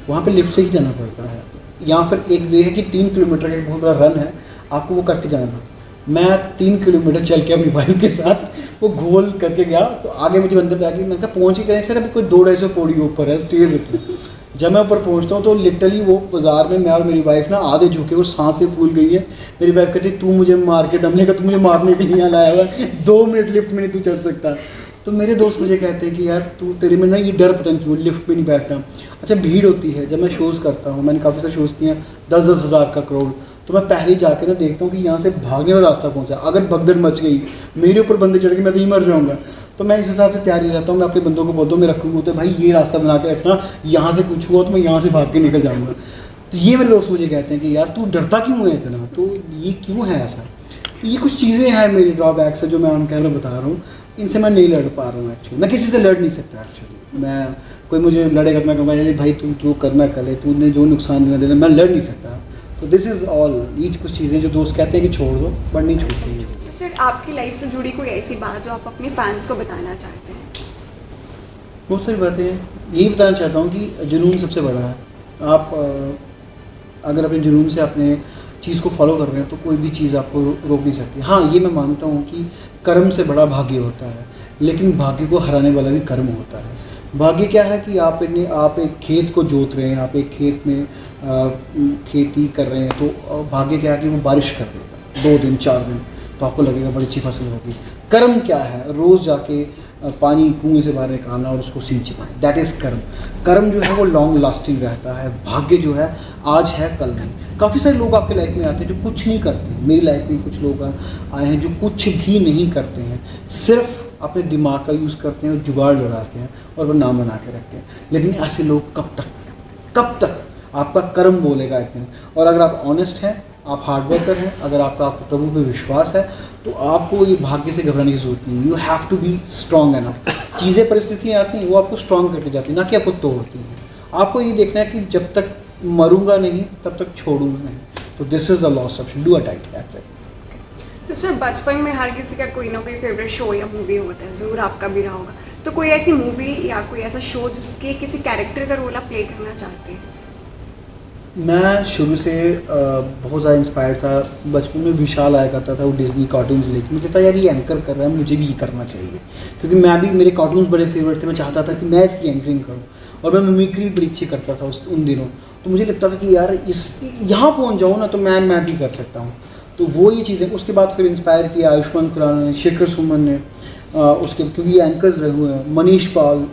वहाँ पे लिफ्ट से ही जाना पड़ता है। यहाँ फिर एक वे है कि 3 किलोमीटर का एक बहुत बड़ा रन है, आपको वो करके जाना पड़ता। मैं 3 किलोमीटर चल के अपनी वाइफ के साथ वो गोल करके गया, तो आगे मुझे बंदर पे आके मैंने कहा पहुँच के करें सर, अभी कोई 200-250 पौड़ी ऊपर है, स्टेज होती है। जब मैं ऊपर पहुंचता हूँ तो लिटरली वो बाजार में मैं और मेरी वाइफ ना आधे झुके और सांसें फूल गई है। मेरी वाइफ कहती तू मुझे मार के दम लेगा, तू मुझे मारने के लिए यहाँ लाया हुआ है, 2 मिनट लिफ्ट में नहीं तू चढ़ सकता। तो मेरे दोस्त मुझे कहते हैं कि यार तू, तेरे में ना ये डर पता नहीं क्यों लिफ्ट में नहीं बैठना। अच्छा भीड़ होती है, जब मैं शोज़ करता हूँ, मैंने काफ़ी सारे शोज़ किए हैं, 10-10 हज़ार का क्राउड, तो मैं पहले जाके ना देखता हूँ कि यहाँ से भागने वाला रास्ता कौन सा। अगर भगदड़ मच गई, मेरे ऊपर बंदे चढ़ के मैं तो ही मर जाऊँगा। तो मैं इस हिसाब से तैयार ही रहता हूँ। मैं अपने बंदों को बोलता हूँ, मैं रखूँगा तो भाई ये रास्ता बना के रखना, यहाँ से कुछ हुआ तो मैं यहाँ से भाग के निकल जाऊँगा। तो ये मेरे दोस्त मुझे कहते हैं कि यार तू डरता क्यों है इतना, तो ये क्यों है ऐसा। ये कुछ चीज़ें हैं मेरी ड्रॉबैक्स है जो मैं ऑन कैमरा बता रहा हूँ, इनसे मैं नहीं लड़ पा रहा हूँ। एक्चुअली मैं किसी से लड़ नहीं सकता। एक्चुअली मैं, कोई मुझे लड़ेगा तो मैं कहूँगा अरे भाई तू जो करना कर ले, तूने जो नुकसान देना देना, मैं लड़ नहीं सकता। तो दिस इज़ ऑल। ये कुछ चीज़ें जो दोस्त कहते हैं कि छोड़ दो, बट नहीं छोड़ती। सर आपकी लाइफ से जुड़ी कोई ऐसी बात जो आप अपने फैंस को बताना चाहते हैं? बहुत सारी बातें हैं। यही बताना चाहता हूँ कि जुनून सबसे बड़ा है। आप अगर अपने जुनून से अपने चीज़ को फॉलो कर रहे हैं तो कोई भी चीज़ आपको रोक नहीं सकती। हाँ ये मैं मानता हूँ कि कर्म से बड़ा भाग्य होता है, लेकिन भाग्य को हराने वाला भी कर्म होता है। भाग्य क्या है कि आप एक खेत को जोत रहे हैं, आप एक खेत में खेती कर रहे हैं, तो भाग्य क्या है कि वो बारिश कर देता है 2 दिन 4 दिन, तो आपको लगेगा बड़ी अच्छी फसल होगी। कर्म क्या है, रोज़ जाके पानी कुएं से बाहर निकालना और उसको सिंचना, दैट इज़ कर्म। कर्म जो है वो लॉन्ग लास्टिंग रहता है, भाग्य जो है आज है कल नहीं। काफ़ी सारे लोग आपके लाइफ में आते हैं जो कुछ नहीं करते। मेरी लाइफ में कुछ लोग आए हैं जो कुछ भी नहीं करते हैं, सिर्फ अपने दिमाग का यूज़ करते हैं और जुगाड़ लड़ाते हैं और वो नाम बना के रखते हैं। लेकिन ऐसे लोग कब तक आपका कर्म बोलेगा एक दिन। और अगर आप ऑनेस्ट हैं आप हार्ड वर्कर हैं, अगर आपका आपके प्रभु पे विश्वास है तो आपको ये भाग्य से घबराने की जरूरत नहीं है। You have to be strong enough. चीज़ें परिस्थितियाँ आती हैं वो आपको स्ट्रॉन्ग करके जाती हैं, ना कि आपको तोड़ती हैं। आपको ये देखना है कि जब तक मरूंगा नहीं तब तक छोड़ूंगा नहीं। तो this is the lost option, do a type that's it. तो सर बचपन में हर किसी का कोई ना कोई फेवरेट शो या मूवी होता है, ज़रूर आपका भी रहा होगा। तो कोई ऐसी मूवी या कोई ऐसा शो जिसके किसी कैरेक्टर का रोल आप प्ले करना चाहते हैं? मैं शुरू से बहुत ज़्यादा इंस्पायर था। बचपन में विशाल आया करता था वो डिज्नी कार्टून्स लेके, मुझे था यार ये एंकर कर रहा है, मुझे भी ये करना चाहिए, क्योंकि मैं भी, मेरे कार्टून्स बड़े फेवरेट थे। मैं चाहता था कि मैं इसकी एंकरिंग करूँ, और मैं मिमिक्री भी बड़ी अच्छी करता था उन दिनों। तो मुझे लगता था कि यार यहाँ पहुँच जाऊँ ना तो मैं भी कर सकता हूँ। तो वो ये चीज़ें, उसके बाद फिर इंस्पायर किया आयुष्मान खुराना ने, शेखर सुमन ने, उसके क्योंकि ये एंकर्स रहे हुए हैं, मनीष पाल।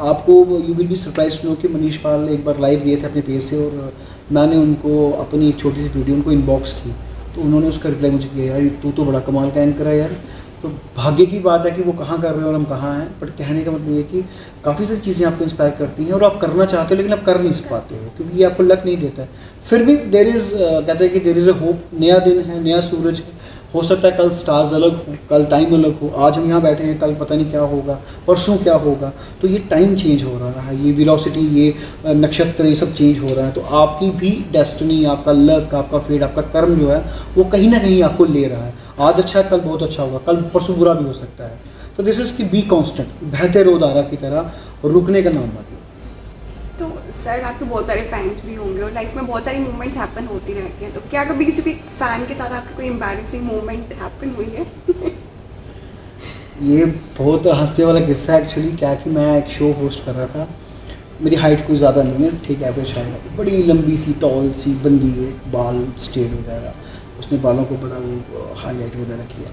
आपको you will be surprise to know कि मनीष पाल एक बार लाइव गए थे अपने पेज से, और मैंने उनको अपनी एक छोटी सी वीडियो उनको इनबॉक्स की, तो उन्होंने उसका रिप्लाई मुझे किया, यार तू तो बड़ा कमाल का एंकर है यार। तो भाग्य की बात है कि वो कहाँ कर रहे हैं और हम कहाँ हैं, बट कहने का मतलब ये कि काफ़ी सारी चीज़ें आपको इंस्पायर करती हैं और आप करना चाहते हो लेकिन आप कर नहीं पाते हो, क्योंकि ये आपको लक नहीं देता है। फिर भी देर इज़ कहते हैं कि देर इज़ अ होप, नया दिन है, नया सूरज है। हो सकता है कल स्टार्स अलग हो, कल टाइम अलग हो। आज हम यहाँ बैठे हैं, कल पता नहीं क्या होगा, परसों क्या होगा। तो ये टाइम चेंज हो रहा है, ये वेलोसिटी, ये नक्षत्र, ये सब चेंज हो रहा है। तो आपकी भी डेस्टिनी, आपका लक, आपका फेट, आपका कर्म जो है वो कहीं ना कहीं आपको ले रहा है। आज अच्छा है, कल बहुत अच्छा होगा, कल परसों बुरा भी हो सकता है। तो दिस इज़ की बी कॉन्स्टेंट, बहते रो धारा की तरह, और रुकने का नाम मत लो। तो सर आपके बहुत सारे फैंस भी होंगे और लाइफ में बहुत सारी मूवमेंट्स हैपन होती रहती हैं, तो क्या कभी किसी भी फैन के साथ आपकी कोई एम्बैरेसिंग मूवमेंट हैपन हुई है? ये बहुत हंसने वाला किस्सा है एक्चुअली। क्या कि मैं एक शो होस्ट कर रहा था, मेरी हाइट कोई ज़्यादा नहीं है, ठीक एवरेज हाइट है, बड़ी लंबी सी टॉल सी बंदी है, बाल स्ट्रेट वगैरह, उसने बालों को बड़ा वो हाईलाइट वगैरह किया।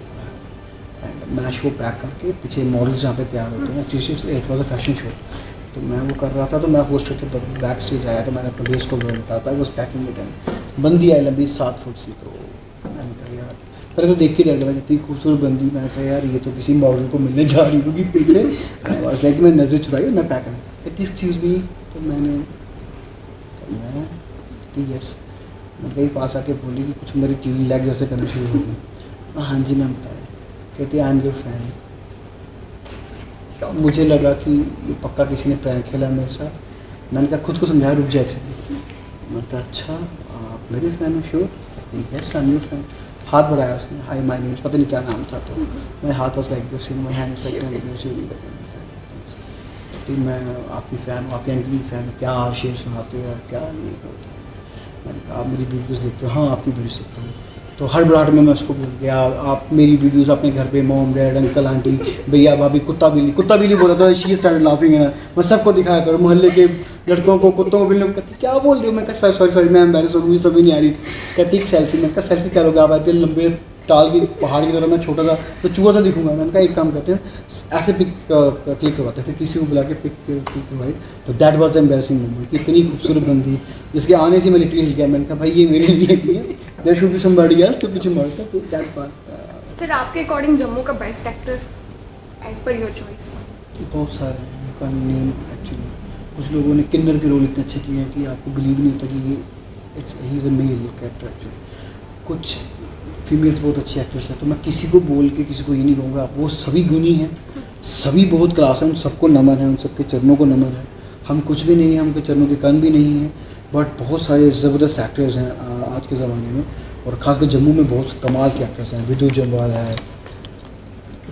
एंड मैं शो पैक करके पीछे मॉडल्स जहाँ पे तैयार होते हैं, it was a fashion show, तो मैं वो कर रहा था। तो मैं होस्ट करके बैक स्टेज आया, तो मैंने अपने बेस को बताया था, वॉज पैकिंग इट एंड बंदी आई लंबी 7 फुट सी। तो मैंने कहा यार, पहले तो देख के डर गया, इतनी खूबसूरत बंदी। मैंने कहा यार ये तो किसी मॉडल को मिलने जा रही होगी पीछे। बस लाइक मैं नज़र चुराई और मैं पैक कर इतनी चीज़ भी। तो मैं यस, मैंने कहीं पास आके बोली कि कुछ मेरी टीवी लैग जैसे करना शुरू हो गई। हाँ जी मैम, बताया। कहती आई एम योर फैन। मुझे लगा कि ये पक्का किसी ने प्रैंक खेला मेरे साथ। मैंने कहा, खुद को समझाया, रुक जाए एक्चुअली। मैंने कहा अच्छा आप मेरे फ़ैन हो? Sure, yes I am your fan. हाथ बढ़ाया उसने, हाय माय नेम, पता नहीं क्या नाम था। तो मैं हाथ was like this, my hand was like मैं आपकी फ़ैन हूँ, आपके एंकरिंग फ़ैन हूँ, क्या आप शेर सुनाते हो और क्या नहीं होता। मैंने कहा आप मेरी वीडियोस देखते हो? हाँ आपकी वीडियोस देखता हूँ। तो हर बराट में मैं उसको बोल गया, आप मेरी वीडियोस अपने घर पे मॉम डैड अंकल आंटी भैया भाभी कुत्ता बिल्ली बोला था। शी स्टार्टेड लाफिंग है, मैं सबको दिखाया करूँ, मोहल्ले के लड़कों को, कुत्तों को, बिल्लियों को। कहती क्या बोल रही हूँ? मैं कहा सॉरी मैं एम्बैरेस हो गई, सभी नहीं आ रही। कहती एक सेल्फी। मैं कहा सेल्फी क्या लोगे आप, इतने लंबे टाल की पहाड़ की तरह, मैं छोटा सा तो चूहा सा दिखूंगा। मैंने कहा एक काम करते हैं, ऐसे पिक क्लिक करवाते हैं। फिर किसी को बुला के पिक करवाई। तो दैट वाज एम्बैरेसिंग मोमेंट कि इतनी खूबसूरत बंदी जिसके आने से मैं लिटरली हिल गया। मैंने कहा भाई ये मेरे लिए नहीं है, there should be somebody else तो पीछे मारता। तो दैट पास। सर आपके अकॉर्डिंग जम्मू का best actor as per your choice? बहुत सारे हैं, का नेम एक्चुअली। कुछ लोगों ने किन्नर के रोल इतने अच्छे किए हैं कि आपको बिलीव नहीं होता कि ये he is a male character actually. कुछ फीमेल्स बहुत अच्छी एक्ट्रेस हैं, तो मैं किसी को बोल के किसी को ये नहीं कहूँगा। वो सभी गुणी हैं, सभी बहुत क्लास हैं, उन सबको नमन है, उन सबके चरणों को नमन है। हम कुछ भी नहीं हैं, हमके चरणों के कण भी नहीं हैं, बट बहुत सारे ज़बरदस्त एक्टर्स हैं आज के ज़माने में। और ख़ासकर जम्मू में बहुत कमाल के एक्टर्स हैं। विदु जम्वाल है।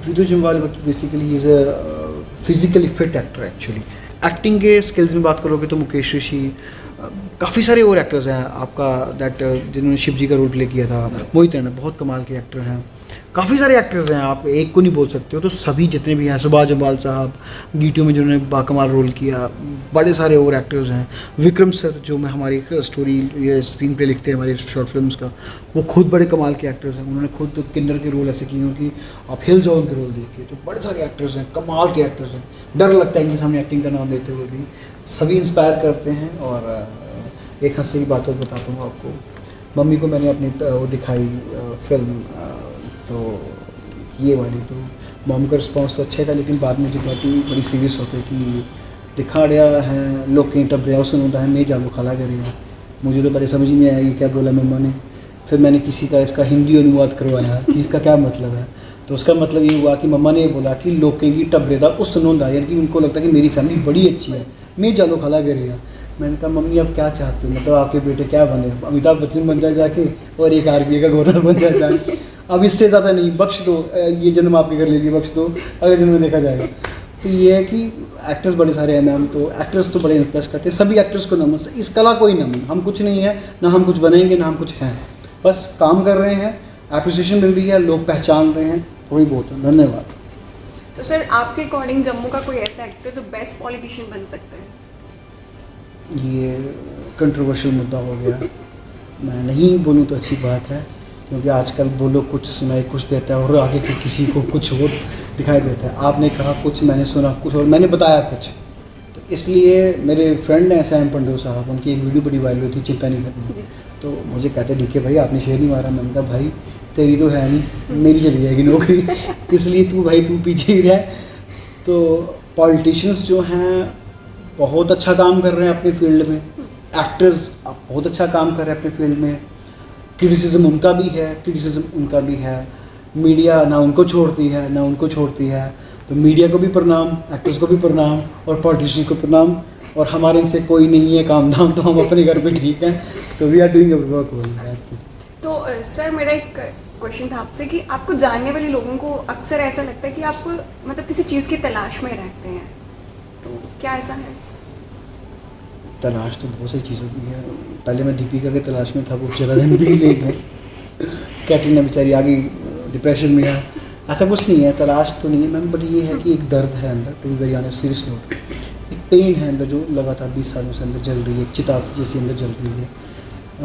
Vidyut Jammwal basically is a physically fit actor actually. Acting के स्किल्स में बात करोगे तो मुकेश ऋषि, काफ़ी सारे और एक्टर्स हैं आपका दैट जिन्होंने शिव जी का रोल प्ले किया था। मोहित रैना बहुत कमाल के एक्टर हैं। काफ़ी सारे एक्टर्स हैं, आप एक को नहीं बोल सकते हो। तो सभी जितने भी हैं, सुभाष जम्वाल साहब गीटियों में जिन्होंने बाकमाल रोल किया, बड़े सारे और एक्टर्स हैं। विक्रम सर जो मैं हमारी स्टोरी या स्क्रीन प्ले लिखते हैं हमारी शॉर्ट फिल्म्स का, वो खुद बड़े कमाल के एक्टर्स हैं। उन्होंने खुद किन्नर के रोल ऐसे किए हैं कि आप हिल जाओ उनके रोल देखिए। तो बड़े सारे एक्टर्स हैं, कमाल के एक्टर्स हैं। डर लगता है इनके सामने एक्टिंग का नाम लेते हुए भी। सभी इंस्पायर करते हैं। और एक हंसने की बात और बताता हूँ आपको। मम्मी को मैंने अपनी वो दिखाई फिल्म, तो ये वाली, तो मॉम का रिस्पॉन्स तो अच्छा था, लेकिन बाद में जो कहती बड़ी सीरियस होकर कि दिखा रहा है लोग कहीं टब रहा सुन रहा है मैं जागो खला कर रहा मुझे तो पहले समझ ही नहीं आया ये क्या बोला मम्मा ने। फिर मैंने किसी का इसका हिंदी अनुवाद करवाया कि इसका क्या मतलब है। तो उसका मतलब ये हुआ कि मम्मा ने ये बोला कि लोकें की टबरेदा उस सुनोंदा, यानी कि उनको लगता है कि मेरी फैमिली बड़ी अच्छी है, मैं जालो खला करेगा। मैंने कहा मम्मी अब क्या चाहते हो, मतलब आपके बेटे क्या बने, अमिताभ बच्चन बन जाए जाके और एक RBI का गवर्नर बन जाए जाके। अब इससे ज़्यादा नहीं, बख्श दो, ये जन्म आपके घर ले लिए, बख्श दो, अगले जन्म में देखा जाएगा। तो ये है कि एक्टर्स बड़े सारे हैं मैम, तो एक्टर्स तो बड़े इम्प्रेस करते हैं। सभी एक्टर्स को नमन, इस कला को ही नमन। हम कुछ नहीं है, ना हम कुछ बनेंगे, ना हम कुछ हैं, बस काम कर रहे हैं, एप्रिसिएशन मिल रही है, लोग पहचान रहे हैं, वही बहुत है। धन्यवाद। तो सर आपके अकॉर्डिंग जम्मू का कोई ऐसा एक्टर जो बेस्ट पॉलिटिशियन बन सकते हैं? ये कंट्रोवर्शियल मुद्दा हो गया, मैं नहीं बोलूँ तो अच्छी बात है, क्योंकि आजकल बोलो कुछ सुनाई कुछ देता है और आगे फिर किसी को कुछ और दिखाई देता है। आपने कहा कुछ, मैंने सुना कुछ और मैंने बताया कुछ। तो इसलिए मेरे फ्रेंड हैं सैम पंडो साहब, उनकी एक वीडियो बड़ी वायरल हुई थी, चिंता नहीं करनी। तो मुझे कहते DK भाई आपने शेर नहीं मारा। मैंने कहा भाई तेरी तो है नहीं, मेरी चली जाएगी नौकरी, इसलिए तू पीछे ही रह। तो पॉलिटिशियंस जो हैं बहुत अच्छा काम कर रहे हैं अपने फील्ड में, एक्टर्स बहुत अच्छा काम कर रहे हैं अपने फील्ड में, क्रिटिसिज्म उनका भी है, क्रिटिसिज्म उनका भी है। मीडिया ना उनको छोड़ती है ना उनको छोड़ती है, तो मीडिया को भी प्रणाम, एक्टर्स को भी प्रणाम और पॉलिटिशियन को प्रणाम। और हमारे इनसे कोई नहीं है काम धाम, तो हम अपने घर पे ठीक हैं, तो we are doing our work. तो सर मेरा एक क्वेश्चन था आपसे कि आपको जानने वाले लोगों को अक्सर ऐसा लगता है कि आप मतलब किसी चीज़ की तलाश में रहते हैं, तो क्या ऐसा है? तलाश तो बहुत सारी चीज़ों की है। पहले मैं दीपिका के तलाश में था, वो ज़रा दिन भी नहीं थे। कैटरीना बेचारी आगे डिप्रेशन में है, ऐसा कुछ नहीं है, तलाश तो नहीं है मैम, बट ये है कि एक दर्द है अंदर, to be very honest, serious note, एक पेन है अंदर जो लगातार 20 सालों से अंदर जल रही है, एक चिता जैसी अंदर जल रही है।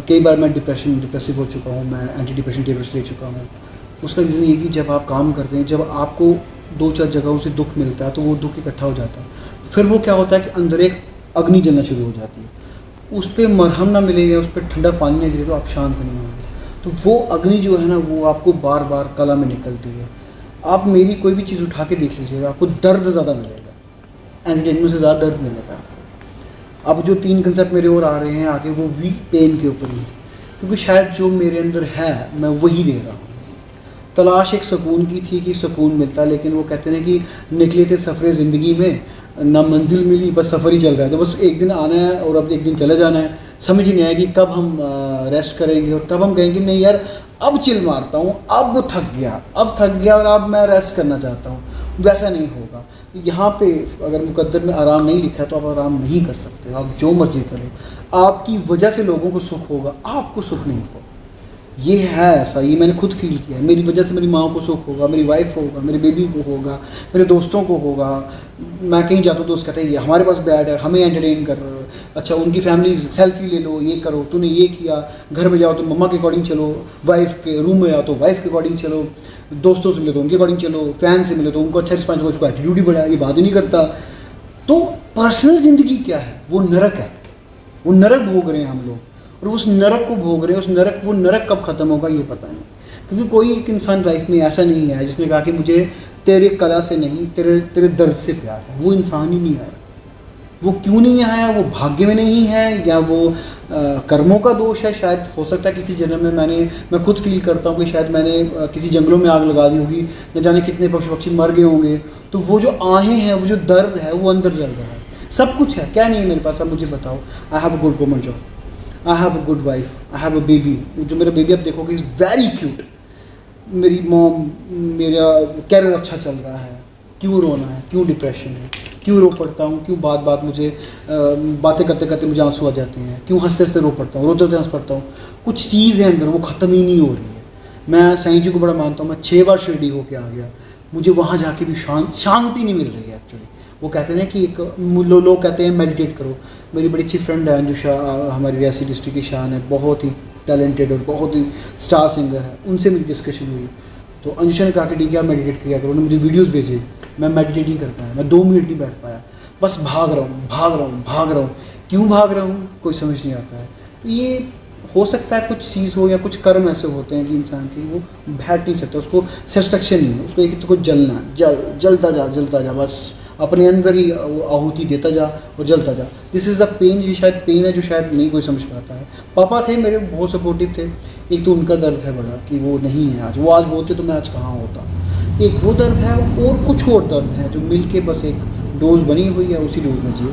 कई बार मैं डिप्रेसिव हो चुका हूँ, मैं एंटी डिप्रेशन टेबलेट्स ले चुका हूँ। उसका रीज़न ये कि जब आप काम करते हैं, जब आपको 2-4 जगहों से दुख मिलता है, तो वो दुख इकट्ठा हो जाता है। फिर वो क्या होता है कि अंदर एक अग्नि जलना शुरू हो जाती है। उस पर मरहम ना मिलेगा, उस पर ठंडा पानी ना गिरे तो आप शांत नहीं होंगे। तो वो अग्नि जो है ना, वो आपको बार बार कला में निकलती है। आप मेरी कोई भी चीज़ उठा के देख लीजिएगा, आपको दर्द ज़्यादा मिलेगा, एंटरटेनमेंट से ज़्यादा दर्द मिलेगा आपको। अब जो 3 कंसेप्ट मेरे और आ रहे हैं आगे, वो वीक पेन के ऊपर ही, क्योंकि शायद जो मेरे अंदर है मैं वही दे रहा हूँ। तलाश एक सुकून की थी कि सुकून मिलता, लेकिन वो कहते हैं कि निकले थे सफ़रे ज़िंदगी में, ना मंजिल मिली, बस सफ़र ही चल रहा है। तो बस एक दिन आना है और अब एक दिन चले जाना है। समझ नहीं आया कि कब हम रेस्ट करेंगे और कब हम कहेंगे नहीं यार अब चिल मारता हूँ, अब थक गया और अब मैं रेस्ट करना चाहता हूँ। वैसा नहीं होगा। यहाँ पे अगर मुकद्दर में आराम नहीं लिखा है तो आप आराम नहीं कर सकते, आप जो मर्जी करो। आपकी वजह से लोगों को सुख होगा, आपको सुख नहीं होगा। ये है ऐसा, ये मैंने खुद फील किया है। मेरी वजह से मेरी माँ को सुख होगा, मेरी वाइफ होगा, मेरे बेबी को होगा, मेरे दोस्तों को होगा। मैं कहीं जाता हूँ दोस्त कहते हैं ये हमारे पास बैड है, हमें एंटरटेन कर रहे हो। अच्छा, उनकी फैमिली सेल्फी ले लो, ये करो, तूने ये किया। घर में जाओ तो मम्मा के अकॉर्डिंग चलो, वाइफ के रूम में आओ तो वाइफ के अकॉर्डिंग चलो, दोस्तों से मिलो तो उनके अकॉर्डिंग चलो, फैन से मिलो तो उनको अच्छा रिस्पॉन्स करो, उसको एटीट्यूड ही बढ़ा, ये बात ही नहीं करता। तो पर्सनल ज़िंदगी क्या है? वो नरक है, वो नरक भोग रहे हैं हम लोग, और उस नरक को भोग रहे हैं। वो नरक कब ख़त्म होगा ये पता नहीं, क्योंकि कोई एक इंसान लाइफ में ऐसा नहीं है जिसने कहा कि मुझे तेरे कला से नहीं, तेरे दर्द से प्यार है। वो इंसान ही नहीं आया। वो क्यों नहीं आया? वो भाग्य में नहीं है, या वो कर्मों का दोष है। शायद हो सकता है किसी जन्म में मैं खुद फील करता हूँ कि शायद मैंने किसी जंगलों में आग लगा दी होगी, न जाने कितने पशु पक्षी मर गए होंगे। तो वो जो आहें हैं, वो जो दर्द है, वो अंदर जल रहा है। सब कुछ है, क्या नहीं है मेरे पास? अब मुझे बताओ। I have a good woman job, I have a good wife, I have a baby. जो मेरा बेबी आप देखोगे इज़ वेरी क्यूट। मेरी मॉम, मेरा कैरियर अच्छा चल रहा है। क्यों रोना है? क्यों डिप्रेशन है? क्यों रो पड़ता हूँ? क्यों बात मुझे बातें करते करते मुझे आंसू आ जाते हैं? क्यों हंसते हंसते रो पड़ता हूँ, रोते रोते हंस पड़ता हूँ? कुछ चीज़ है अंदर, वो ख़त्म ही नहीं हो रही है। मैं साईं जी को बड़ा मानता हूँ। मैं 6 बार शिरडी होके आ गया, मुझे वहाँ जाके भी शांति नहीं मिल रही है एक्चुअली। वो कहते हैं ना कि एक लोग कहते हैं मेडिटेट करो। मेरी बड़ी अच्छी फ्रेंड है अंजू शाह, हमारी रियासी डिस्ट्रिक्ट की शान है, बहुत ही टैलेंटेड और बहुत ही स्टार सिंगर है। उनसे मेरी डिस्कशन हुई तो अंजुशा ने कहा कि ठीक है आप मेडिटेट किया करो। उन्होंने मुझे वीडियोस भेजे, मैं मेडिटेट नहीं कर पाया, मैं 2 मिनट नहीं बैठ पाया, बस भाग रहा हूँ। क्यों भाग रहा हूँ कोई समझ नहीं आता है। तो ये हो सकता है कुछ चीज़ हो, या कुछ कर्म ऐसे होते हैं कि इंसान की वो बैठ नहीं सकता, उसको सेटिस्फेक्शन नहीं है, उसको एक तो कुछ जलता जा, बस अपने अंदर ही आहुति देता जा और जलता जा। दिस इज़ द पेन, ये शायद पेन है जो शायद नहीं कोई समझ पाता है। पापा थे मेरे, बहुत सपोर्टिव थे। एक तो उनका दर्द है बड़ा कि वो नहीं है आज, वो आज बोलते तो मैं आज कहाँ होता। एक वो दर्द है और कुछ और दर्द है जो मिल के बस एक डोज बनी हुई है, उसी डोज में जिए।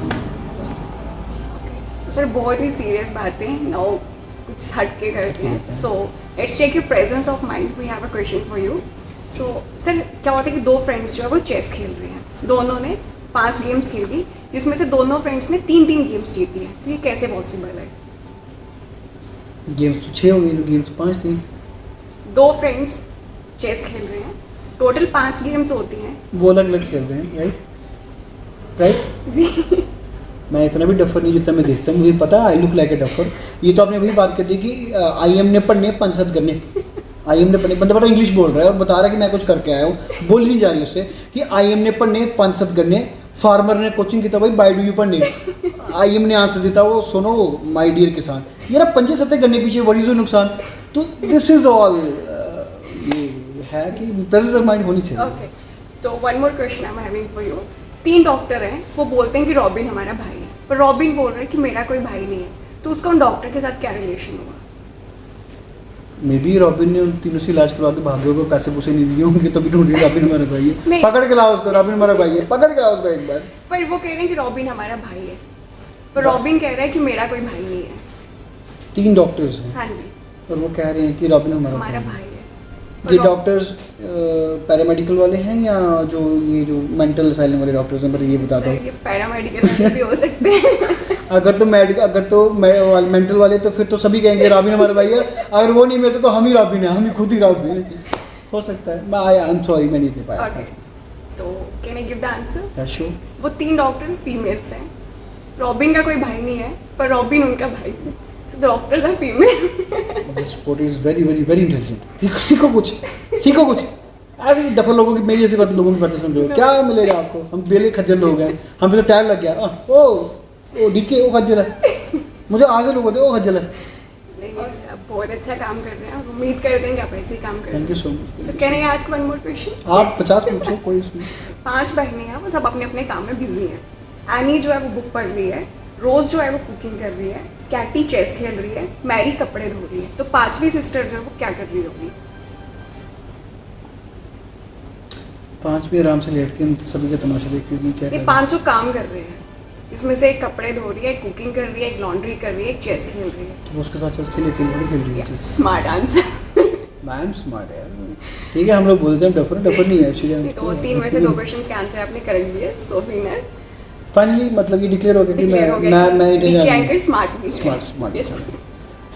सर बहुत ही सीरियस बातें नो कुछ हट के करते हैं। So let's check your presence of mind. We have a question for you. So sir क्या होता है कि दो फ्रेंड्स जो है वो चेस खेल रहे हैं, दोनों ने 5 गेम्स खेली, जिसमें से दोनों फ्रेंड्स ने 3-3 गेम्स जीती हैं, तो ये कैसे पॉसिबल है? गेम्स तो 6 हो गई, तो गेम्स 5 थी। 2 फ्रेंड्स चेस खेल रहे हैं, टोटल 5 गेम्स होती हैं। वो अलग अलग खेल रहे हैं, राइट? जी मैं इतना भी डफर नहीं जितना मैं देखता हूँ, मुझे पता है I look like a duffer. ये तो आपने वही बात कर दी कि आई एम ने पढ़ने पंसद करने, आई एम ने पढ़ने, बंदा पता इंग्लिश बोल रहा है और बता रहा है कि मैं कुछ करके आया हूँ, बोल नहीं जा रही उससे कि आई एम ने पढ़ने पंसद करने। फार्मर ने क्वेश्चन किया भाई बाई डू यू पढ़ने, आई एम ने आंसर देता वो सुनो माय डियर किसान, ये ना पंजे सत्ते करने पीछे बड़ी जो नुकसान। तो दिस इज ऑल, ये है कि प्रेजेंस ऑफ माइंड होनी चाहिए। ओके, तो one more question I am having for you. 3 doctor हैं, वो बोलते हैं कि रॉबिन हमारा भाई है, पर रॉबिन बोल रहा है कि मेरा कोई भाई नहीं है, तो उसका उन डॉक्टर के साथ क्या रिलेशन हुआ? मे बी रॉबिन ने उन तीनों से इलाज करवा के भाग्यों को पैसे पूसे नहीं दिए होंगे, तभी ढूंढ रही रॉबिन हमारा भाई है, पकड़ के लाओ उसको, रॉबिन हमारा भाई है, पकड़ के लाओ उसको एक बार। पर वो कह रहे हैं कि रॉबिन हमारा भाई है, पर रॉबिन कह रहा है कि मेरा कोई भाई नहीं है। 3 डॉक्टर्स हैं हाँ जी, और वो कह रहे हैं कि रॉबिन हमारा हमारा भाई भाई है। है। ये डॉक्टर्स पैरामेडिकल वाले हैं या जो ये जो मेंटल असाइलम वाले डॉक्टर्स हैं? पर ये बता दो, सर, ये पैरामेडिकल भी हो सकते हैं। अगर तो मेंटल वाले तो फिर तो सभी कहेंगे रॉबिन हमारा भाई है, अगर वो नहीं मिलते तो हम ही रॉबिन है, हम ही खुद ही रॉबिन है। हो सकता है, आई एम सॉरी मैं नहीं दे पाया। ओके, तो can I give the answer? Yeah, sure. वो 3 डॉक्टर फीमेल्स हैं, रॉबिन का कोई भाई नहीं है, पर रॉबिन उनका भाई है। So the doctors are female. This sport is very very very intelligent. सीखो कुछ, सीखो कुछ। ऐसे डफर लोगों की, मेरी ऐसी बात लोगों की बातें सुन रहे हो, क्या मिलेगा आपको? हम बेले खज्जर लोग हैं, हम पे तो टायर लग गया। ओ डीके वो खज्जर है, मुझे आगे लोग होते ओ खज्जर है। नहीं सर, आप बहुत अच्छा काम कर रहे हैं और उम्मीद करते हैं कि आप ऐसे ही काम करें। Thank you so much. So can I ask one more question? आप 50 पूछो, कोई इसमें। 5 बहनें हैं, वो सब अपने अपने काम में बिजी हैं। एनी जो है वो बुक पढ़ रही है, रोज जो है वो कुकिंग कर रही है, कैटी चेस खेल रही है, मैरी कपड़े धो रही है, तो 5वीं सिस्टर जो है वो क्या कर रही होगी? 5 भी आराम से लेट के सभी के तमाशा देख, क्योंकि क्या ये 5 काम कर रहे हैं, इसमें से एक कपड़े धो रही है, एक कुकिंग कर रही है, एक लॉन्ड्री कर रही है, एक चेस खेल रही है। तो उसके साथ साथ खेल रही है। Smart answer. मैम स्मार्ट है यार, ठीक है। हम लोग बोलते हैं डफर नहीं है एक्चुअली। तो 3 में से 2 क्वेश्चंस के आंसर आपने करेक्ट दिए, सो विनर फाइनली मतलब ये डिक्लेयर हो गया कि डिक्लेयर हो गया। मैं एंकर स्मार्ट भी है। स्मार्ट यस,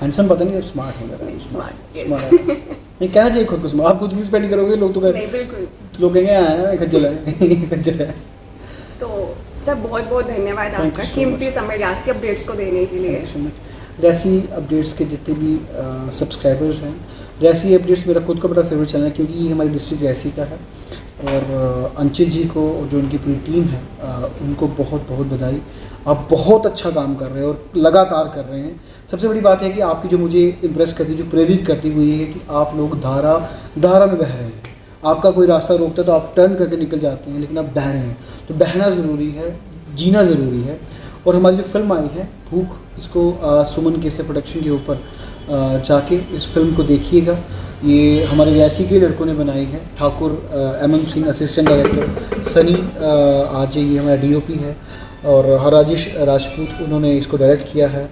हैंडसम पता नहीं, स्मार्ट हो गया। Smart, yes. नहीं कहना चाहिए खुद को स्मार्ट। आप खुद की स्पेंड करोगे, लोग तो नहीं, बिल्कुल। लोग कहेंगे आया खज्जल है खज्जल है। तो सर बहुत बहुत धन्यवाद Thank आपका you so कीमती समय रियासी अपडेट्स को देने के लिए। Thank you so much. Reasi updates के जितने भी सब्सक्राइबर्स हैं, रैसी अपडेट्स मेरा खुद का बड़ा फेवरेट चैनल है, क्योंकि ये हमारी डिस्ट्रिक्ट रैसी का है। और अंचित जी को और जो उनकी पूरी टीम है, उनको बहुत बहुत बधाई। आप बहुत अच्छा काम कर रहे हैं और लगातार कर रहे हैं। सबसे बड़ी बात है कि आपकी जो मुझे इम्प्रेस करती, जो प्रेरित करती हुई है कि आप लोग धारा में बह रहे हैं। आपका कोई रास्ता रोकता है तो आप टर्न करके निकल जाते हैं, लेकिन आप बह रहे हैं। तो बहना ज़रूरी है, जीना ज़रूरी है। और हमारी जो फिल्म आई है भूख, इसको सुमन केसे प्रोडक्शन के ऊपर जाके इस फिल्म को देखिएगा। ये हमारे रियासी के लड़कों ने बनाई है। Thakur MM Singh assistant director, Sunny RJ ये हमारा DOP है, और राजेश राजपूत उन्होंने इसको डायरेक्ट किया है।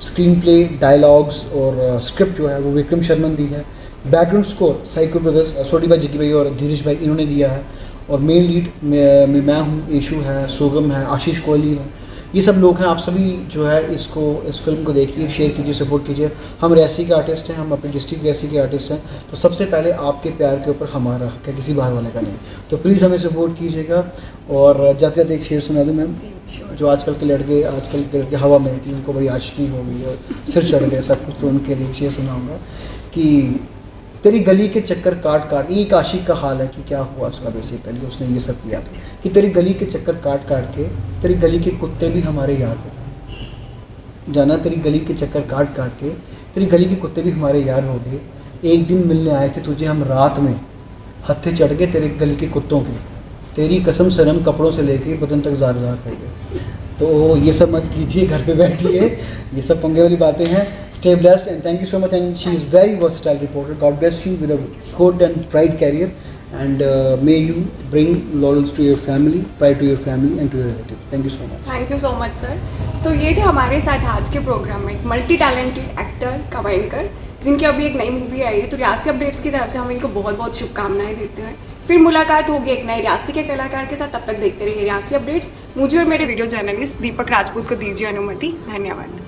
स्क्रीन प्ले, डायलॉग्स और स्क्रिप्ट जो है वो विक्रम शर्मन दी है। बैकग्राउंड स्कोर साइको ब्रदर्स, सोडी भाई, जग्गी भाई और धीरेश भाई इन्होंने दिया है। और मेन लीड में मैं हूँ, यशु है, सोगम है, आशीष कोहली है, ये सब लोग हैं। आप सभी जो है इस फिल्म को देखिए, शेयर कीजिए, सपोर्ट कीजिए। हम रैसी के आर्टिस्ट हैं, हम अपने डिस्ट्रिक्ट रैसी के आर्टिस्ट हैं, तो सबसे पहले आपके प्यार के ऊपर हमारा हक है, किसी बाहर वाले का नहीं। तो प्लीज़ हमें सपोर्ट कीजिएगा। और जाते जाते एक शेर सुना दूँ मैम, जो आजकल के लड़के हवा में कि उनको बड़ी आशिकी हो गई और सिर चढ़ गया सब कुछ, तो उनके लिए एक शेर सुनाऊँगा कि तेरी गली के चक्कर काट काट, एक आशिक का हाल है कि क्या हुआ उसका बेसिकली, उसने ये सब किया कि तेरी गली के चक्कर काट काट के तेरी गली के कुत्ते भी हमारे यार हो गए। जाना, तेरी गली के चक्कर काट काट के तेरी गली के कुत्ते भी हमारे यार हो गए। एक दिन मिलने आए थे तुझे हम रात में, हत्थे चढ़ गए तेरे गली के कुत्तों के। तेरी कसम सनम कपड़ों से लेके बदन तक जार जार हो गए। तो ये सब मत कीजिए, घर पे बैठिए, ये सब पंगे वाली बातें हैं। Stay blessed and thank you so much and she is very versatile reporter. God bless you with a good and pride career and may you bring laurels to your family, pride to your family and to your relatives. Thank you so much. Thank you so much sir. तो ये थे हमारे साथ आज के प्रोग्राम में मल्टी टैलेंटेड एक्टर कम एंकर जिनकी अभी एक नई मूवी आई है। तो रियासी अपडेट्स की तरफ से हम इनको बहुत बहुत शुभकामनाएं देते हैं। फिर मुलाकात होगी एक नए रियासी के कलाकार के साथ। तब तक देखते रहिए रियासी अपडेट्स। मुझे और मेरे वीडियो जर्नलिस्ट दीपक राजपूत को दीजिए अनुमति। धन्यवाद।